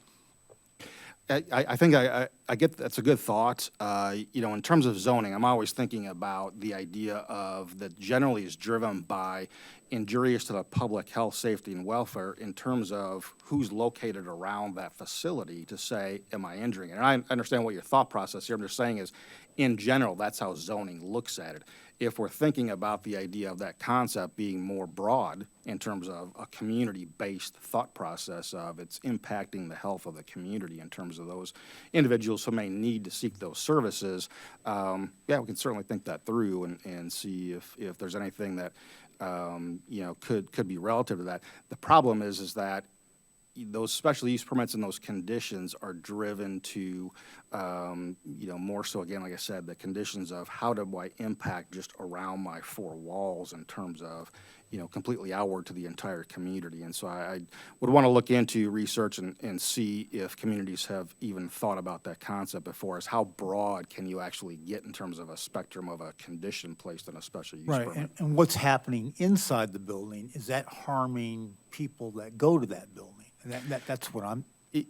I think I get that's a good thought. You know, in terms of zoning, I'm always thinking about the idea of that generally is driven by injurious to the public health, safety, and welfare in terms of who's located around that facility to say, am I injuring it? And I understand what your thought process here. I'm just saying is, in general, that's how zoning looks at it. If we're thinking about the idea of that concept being more broad in terms of a community-based thought process of it's impacting the health of the community in terms of those individuals who may need to seek those services, yeah, we can certainly think that through and see if there's anything that, you know, could be relative to that. The problem is that those special use permits and those conditions are driven to, you know, more so, again, like I said, the conditions of how do I impact just around my four walls in terms of, you know, completely outward to the entire community. And so I would want to look into research and see if communities have even thought about that concept before, is how broad can you actually get in terms of a spectrum of a condition placed in a special use permit.
Right, and what's happening inside the building, is that harming people that go to that building? That's what I'm...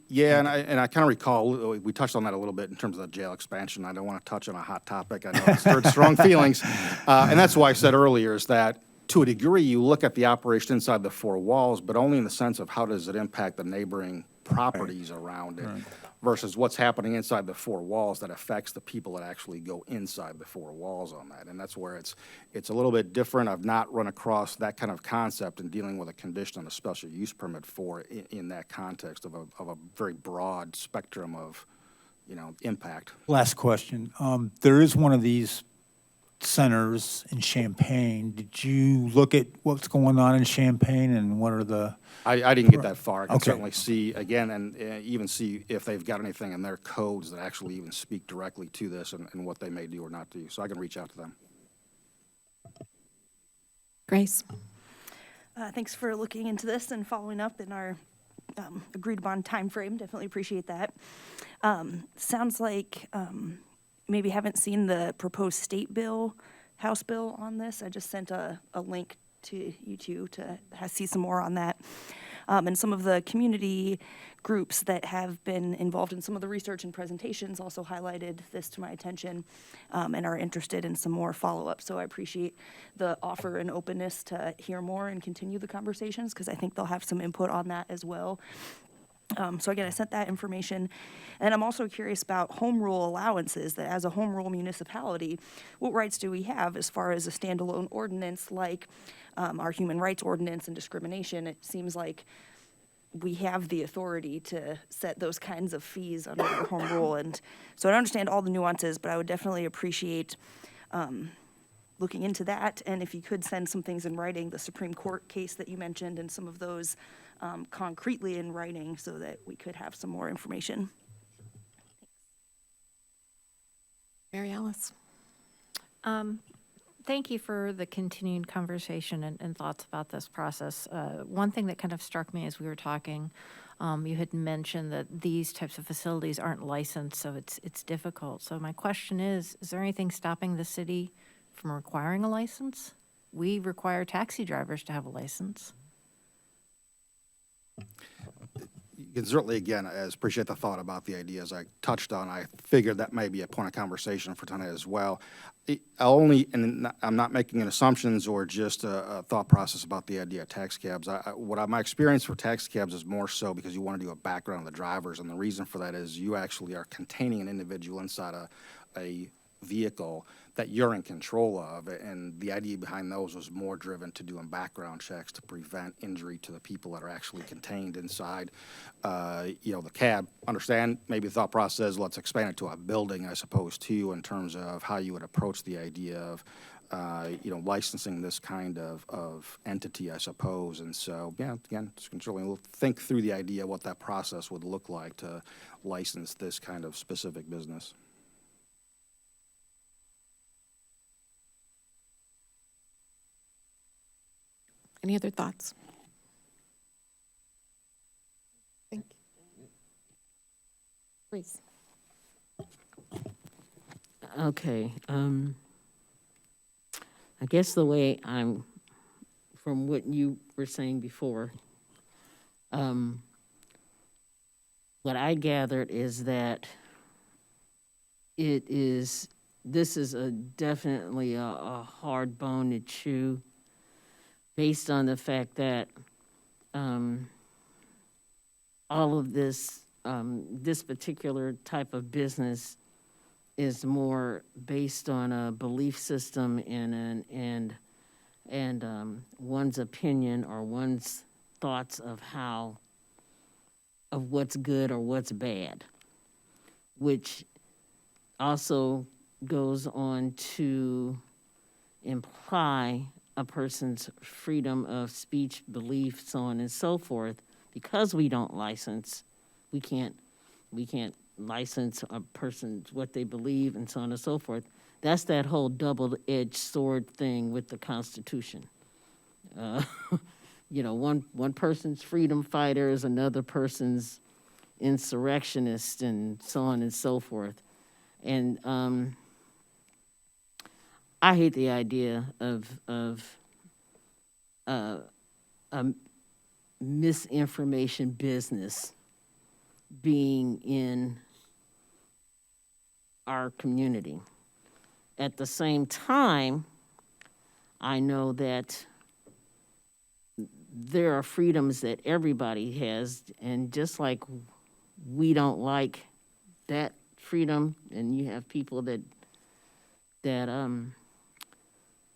Yeah, and I kind of recall, we touched on that a little bit in terms of the jail expansion. I don't want to touch on a hot topic. I know it stirred strong feelings. And that's why I said earlier is that to a degree, you look at the operation inside the four walls, but only in the sense of how does it impact the neighboring properties around it versus what's happening inside the four walls that affects the people that actually go inside the four walls on that. And that's where it's a little bit different. I've not run across that kind of concept in dealing with a condition on a special use permit for in that context of a very broad spectrum of, you know, impact.
Last question. There is one of these centers in Champaign. Did you look at what's going on in Champaign and what are the...
I didn't get that far. I can
Okay.
certainly see, again, and even see if they've got anything in their codes that actually even speak directly to this and what they may do or not do. So I can reach out to them.
Grace?
Thanks for looking into this and following up in our agreed upon timeframe. Definitely appreciate that. Sounds like maybe haven't seen the proposed state bill, House bill on this. I just sent a link to you two to see some more on that. And some of the community groups that have been involved in some of the research and presentations also highlighted this to my attention and are interested in some more follow-up. So I appreciate the offer and openness to hear more and continue the conversations because I think they'll have some input on that as well. So again, I sent that information. And I'm also curious about home rule allowances, that as a home rule municipality, what rights do we have as far as a standalone ordinance like our human rights ordinance and discrimination? It seems like we have the authority to set those kinds of fees under our home rule. And so I don't understand all the nuances, but I would definitely appreciate looking into that. And if you could send some things in writing, the Supreme Court case that you mentioned and some of those concretely in writing so that we could have some more information.
Mary Alice?
Thank you for the continued conversation and thoughts about this process. One thing that kind of struck me as we were talking, you had mentioned that these types of facilities aren't licensed, so it's difficult. So my question is there anything stopping the city from requiring a license? We require taxi drivers to have a license.
You can certainly, again, appreciate the thought about the ideas I touched on. I figured that may be a point of conversation for tonight as well. And I'm not making an assumptions or just a thought process about the idea of tax cabs. My experience for tax cabs is more so because you want to do a background on the drivers, and the reason for that is you actually are containing an individual inside a vehicle that you're in control of, and the idea behind those was more driven to doing background checks to prevent injury to the people that are actually contained inside, the cab. Understand maybe the thought process, let's expand it to a building, I suppose, too, in terms of how you would approach the idea of, licensing this kind of entity, I suppose. And so, yeah, again, we'll think through the idea what that process would look like to license this kind of specific business.
Any other thoughts? Thank you. Please.
Okay, I guess the way from what you were saying before, what I gathered is that this is definitely a hard bone to chew, based on the fact that all of this particular type of business is more based on a belief system and one's opinion or one's thoughts of what's good or what's bad, which also goes on to imply a person's freedom of speech, belief, so on and so forth. Because we don't license, we can't license a person's what they believe and so on and so forth. That's that whole double-edged sword thing with the Constitution. One person's freedom fighter is another person's insurrectionist and so on and so forth. And I hate the idea of a misinformation business being in our community. At the same time, I know that there are freedoms that everybody has, and just like we don't like that freedom, and you have people that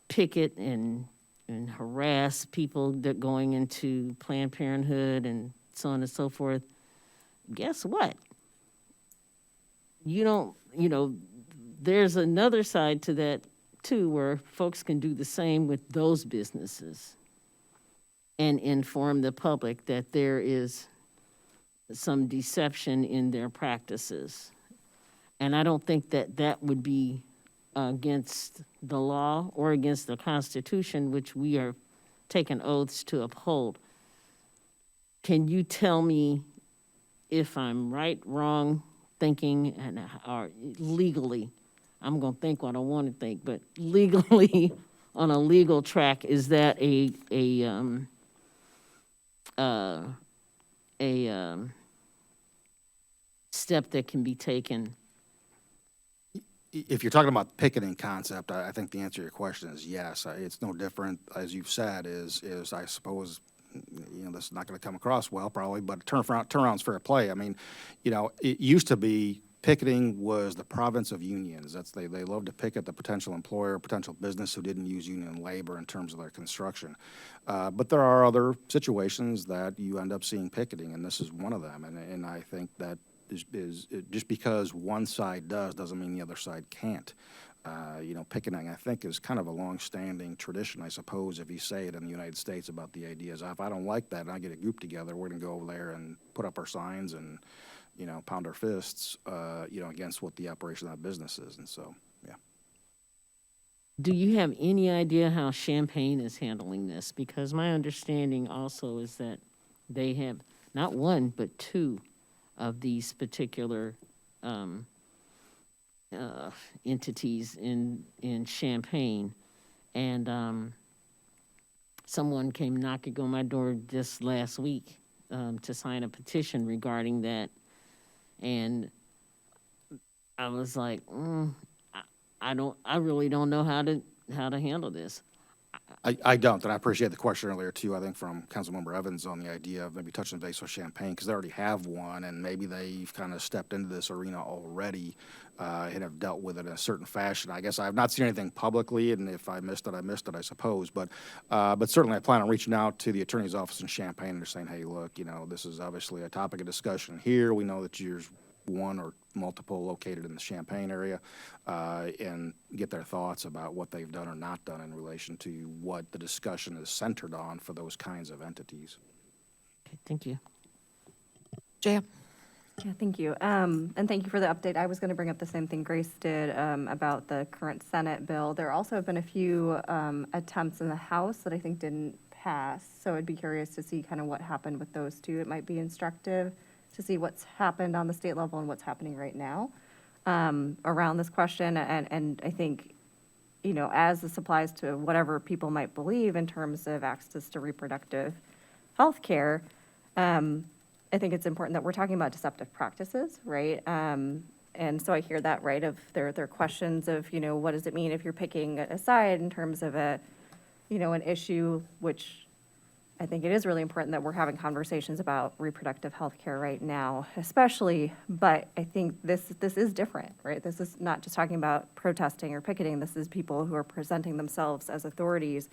picket and harass people that going into Planned Parenthood and so on and so forth. Guess what? There's another side to that too, where folks can do the same with those businesses and inform the public that there is some deception in their practices. And I don't think that would be against the law or against the Constitution, which we are taking oaths to uphold. Can you tell me if I'm right, wrong, thinking, or legally? I'm going to think what I want to think, but legally, on a legal track, is that a step that can be taken?
If you're talking about picketing concept, I think the answer to your question is yes. It's no different, as you've said, is I suppose this is not going to come across well probably, but turnaround's fair play. I mean, it used to be picketing was the province of unions. They love to picket the potential employer, potential business who didn't use union labor in terms of their construction. But there are other situations that you end up seeing picketing, and this is one of them. And I think that is just because one side doesn't mean the other side can't. Picketing, I think, is kind of a long-standing tradition, I suppose, if you say it in the United States about the ideas. If I don't like that and I get a group together, we're going to go over there and put up our signs and, pound our fists, against what the operation of that business is. And so, yeah.
Do you have any idea how Champaign is handling this? Because my understanding also is that they have not one, but two of these particular entities in Champaign. And someone came knocking on my door just last week to sign a petition regarding that. And I was like, I really don't know how to handle this.
I don't, and I appreciate the question earlier, too, I think from Councilmember Evans on the idea of maybe touching base with Champaign, because they already have one, and maybe they've kind of stepped into this arena already and have dealt with it in a certain fashion. I guess I have not seen anything publicly, and if I missed it, I suppose. But certainly I plan on reaching out to the attorney's office in Champaign and saying, hey, look, this is obviously a topic of discussion here. We know that there's one or multiple located in the Champaign area, and get their thoughts about what they've done or not done in relation to what the discussion is centered on for those kinds of entities.
Okay, thank you.
Jaya?
Yeah, thank you. And thank you for the update. I was going to bring up the same thing Grace did about the current Senate bill. There also have been a few attempts in the House that I think didn't pass. So I'd be curious to see kind of what happened with those two. It might be instructive to see what's happened on the state level and what's happening right now around this question. And I think, as this applies to whatever people might believe in terms of access to reproductive health care, I think it's important that we're talking about deceptive practices, right? And so I hear that, right, of there are questions of, what does it mean if you're picking a side in terms of an issue, which I think it is really important that we're having conversations about reproductive health care right now, especially, but I think this is different, right? This is not just talking about protesting or picketing. This is people who are presenting themselves as authorities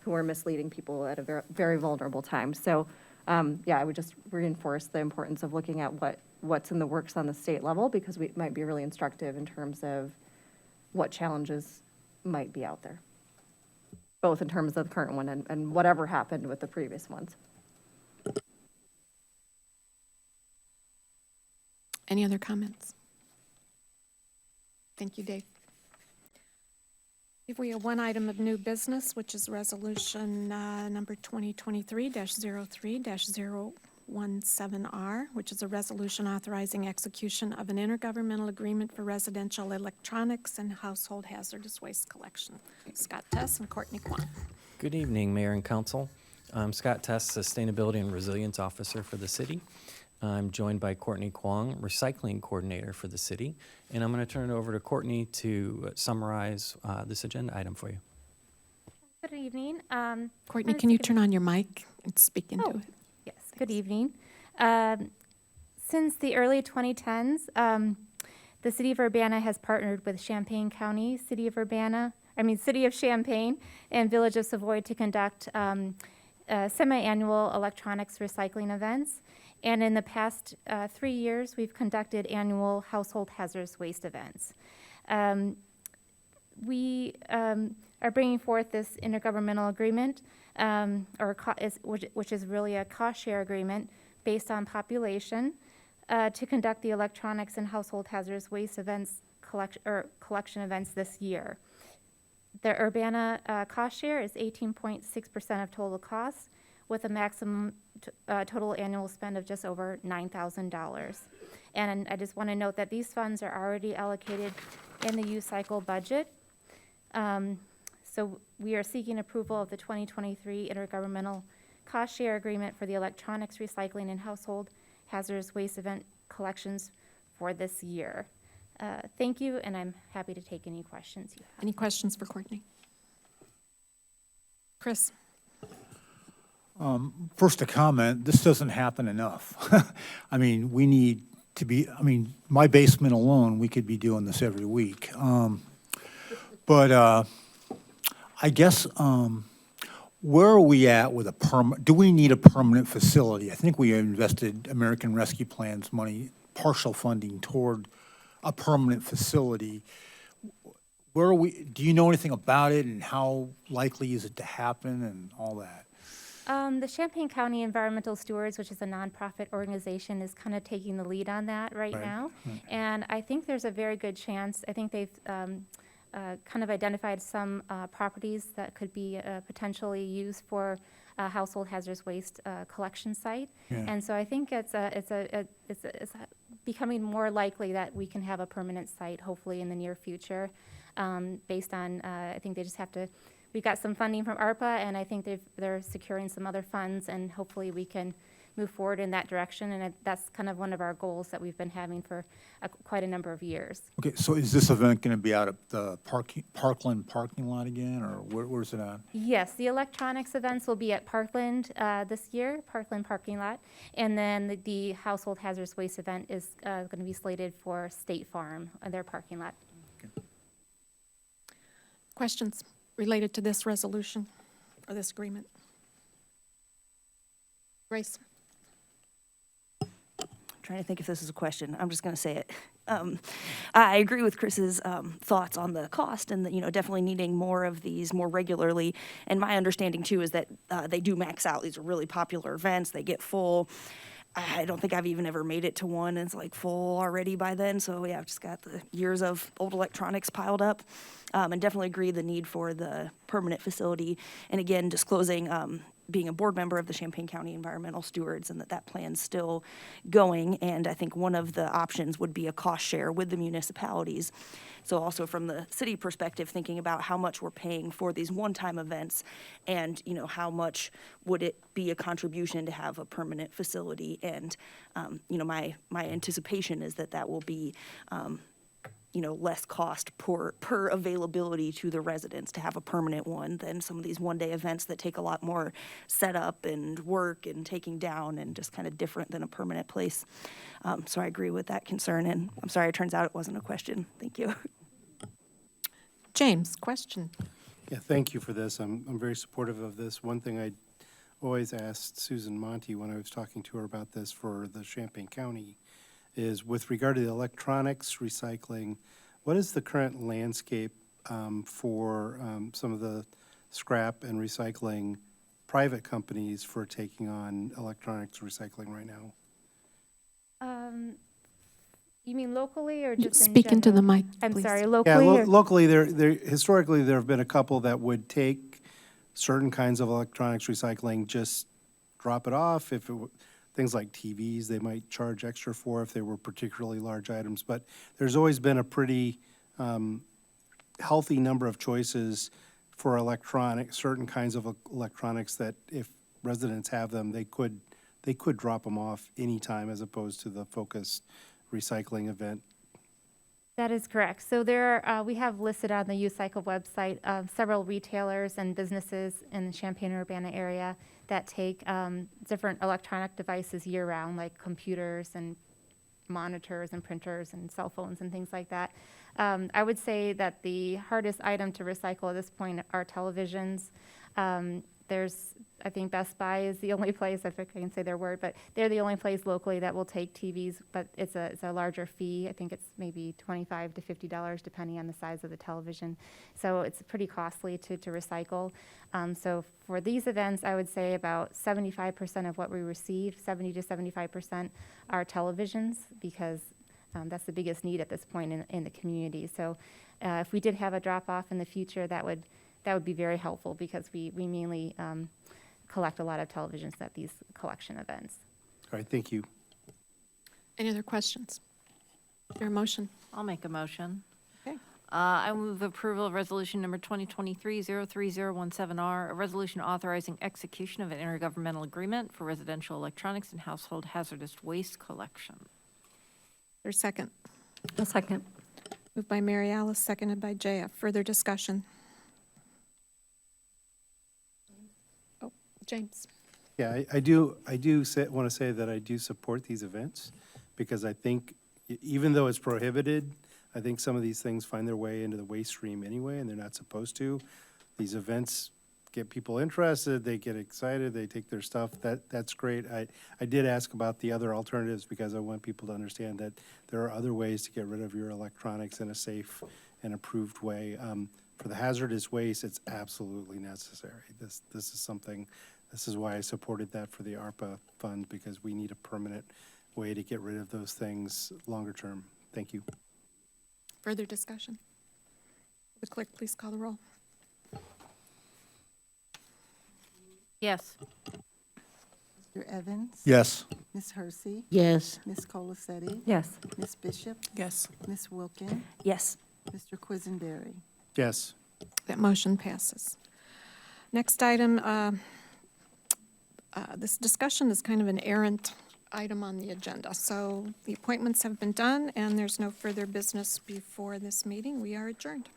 who are misleading people at a very, very vulnerable time. So, I would just reinforce the importance of looking at what's in the works on the state level, because it might be really instructive in terms of what challenges might be out there, both in terms of the current one and whatever happened with the previous ones.
Any other comments? Thank you, Dave. If we have one item of new business, which is resolution number 2023-03-017R, which is a resolution authorizing execution of an intergovernmental agreement for residential electronics and household hazardous waste collection. Scott Tess and Courtney Kwan.
Good evening, Mayor and Council. I'm Scott Tess, Sustainability and Resilience Officer for the city. I'm joined by Courtney Kwong, Recycling Coordinator for the city, and I'm going to turn it over to Courtney to summarize this agenda item for you.
Good evening.
Courtney, can you turn on your mic and speak into it?
Yes, good evening. Since the early 2010s, the City of Urbana has partnered with Champaign County, City of Champaign, and Village of Savoy to conduct semi-annual electronics recycling events. And in the past 3 years, we've conducted annual household hazardous waste events. We are bringing forth this intergovernmental agreement, which is really a cost-share agreement based on population, to conduct the electronics and household hazardous waste events collection events this year. The Urbana cost share is 18.6% of total costs, with a maximum total annual spend of just over $9,000. And I just want to note that these funds are already allocated in the use cycle budget. So we are seeking approval of the 2023 intergovernmental cost share agreement for the electronics recycling and household hazardous waste event collections for this year. Thank you, and I'm happy to take any questions you have.
Any questions for Courtney? Chris?
First, a comment, this doesn't happen enough. I mean, we need to be, I mean, my basement alone, we could be doing this every week. But I guess, where are we at with do we need a permanent facility? I think we invested American Rescue Plan's money, partial funding toward a permanent facility. Where are we, do you know anything about it, and how likely is it to happen and all that?
The Champaign County Environmental Stewards, which is a nonprofit organization, is kind of taking the lead on that right now. And I think there's a very good chance, I think they've kind of identified some properties that could be potentially used for a household hazardous waste collection site.
Yeah.
And so I think it's becoming more likely that we can have a permanent site, hopefully in the near future, based on, I think they just have to, we got some funding from ARPA, and I think they're securing some other funds, and hopefully we can move forward in that direction. And that's kind of one of our goals that we've been having for quite a number of years.
Okay, so is this event going to be out at the Parkland parking lot again, or where's it at?
Yes, the electronics events will be at Parkland this year, Parkland parking lot. And then the household hazardous waste event is going to be slated for State Farm, their parking lot.
Questions related to this resolution or this agreement? Grace?
Trying to think if this is a question. I'm just going to say it. I agree with Chris's thoughts on the cost and that, definitely needing more of these more regularly. And my understanding too is that they do max out. These are really popular events. They get full. I don't think I've even ever made it to one and it's like full already by then. So yeah, I've just got the years of old electronics piled up. And definitely agree the need for the permanent facility. And again, disclosing being a board member of the Champaign County Environmental Stewards and that plan's still going. And I think one of the options would be a cost share with the municipalities. So also from the city perspective, thinking about how much we're paying for these one-time events and, how much would it be a contribution to have a permanent facility. And, my anticipation is that will be, less cost per availability to the residents to have a permanent one than some of these one-day events that take a lot more setup and work and taking down and just kind of different than a permanent place. So I agree with that concern, and I'm sorry, it turns out it wasn't a question. Thank you.
James, question?
Yeah, thank you for this. I'm very supportive of this. One thing I always asked Susan Monty when I was talking to her about this for the Champaign County is with regard to the electronics recycling, what is the current landscape for some of the scrap and recycling private companies for taking on electronics recycling right now?
You mean locally or just in
Speak into the
general?
mic,
I'm
please.
sorry,
Yeah,
locally? or-
locally, historically, there have been a couple that would take certain kinds of electronics recycling, just drop it off. If it things like TVs, they might charge extra for if they were particularly large items. But there's always been a pretty healthy number of choices for certain kinds of electronics that if residents have them, they could drop them off anytime as opposed to the focused recycling event.
That is correct. So we have listed on the U-Cycle website several retailers and businesses in the Champaign-Urbana area that take different electronic devices year-round, like computers and monitors and printers and cell phones and things like that. I would say that the hardest item to recycle at this point are televisions. I think Best Buy is the only place, if I can say their word, but they're the only place locally that will take TVs, but it's a larger fee. I think it's maybe $25 to $50 depending on the size of the television. So it's pretty costly to recycle. So for these events, I would say about 75% of what we receive, 70 to 75% are televisions because that's the biggest need at this point in the community. So if we did have a drop-off in the future, that would be very helpful because we mainly collect a lot of televisions at these collection events.
All right, thank you.
Any other questions? Your motion?
I'll make a motion.
Okay.
I move approval of resolution number 2023-03017R, a resolution authorizing execution of an intergovernmental agreement for residential electronics and household hazardous waste collection.
There's second.
A second.
Moved by Mary Alice, seconded by JF. Further discussion? Oh, James.
Yeah, I do want to say that I do support these events, because I think even though it's prohibited, I think some of these things find their way into the waste stream anyway, and they're not supposed to. These events get people interested, they get excited, they take their stuff, that's great. I did ask about the other alternatives, because I want people to understand that there are other ways to get rid of your electronics in a safe and approved way. For the hazardous waste, it's absolutely necessary. This is something, this is why I supported that for the ARPA fund, because we need a permanent way to get rid of those things longer term. Thank you.
Further discussion? Will the clerk please call the roll?
Yes.
Mr. Evans?
Yes.
Ms. Hersey?
Yes.
Ms. Colacetti?
Yes.
Ms. Bishop?
Yes.
Ms. Wilkin?
Yes.
Mr. Quisenberry?
Yes.
That motion passes. Next item, this discussion is kind of an errant item on the agenda. So the appointments have been done, and there's no further business before this meeting. We are adjourned.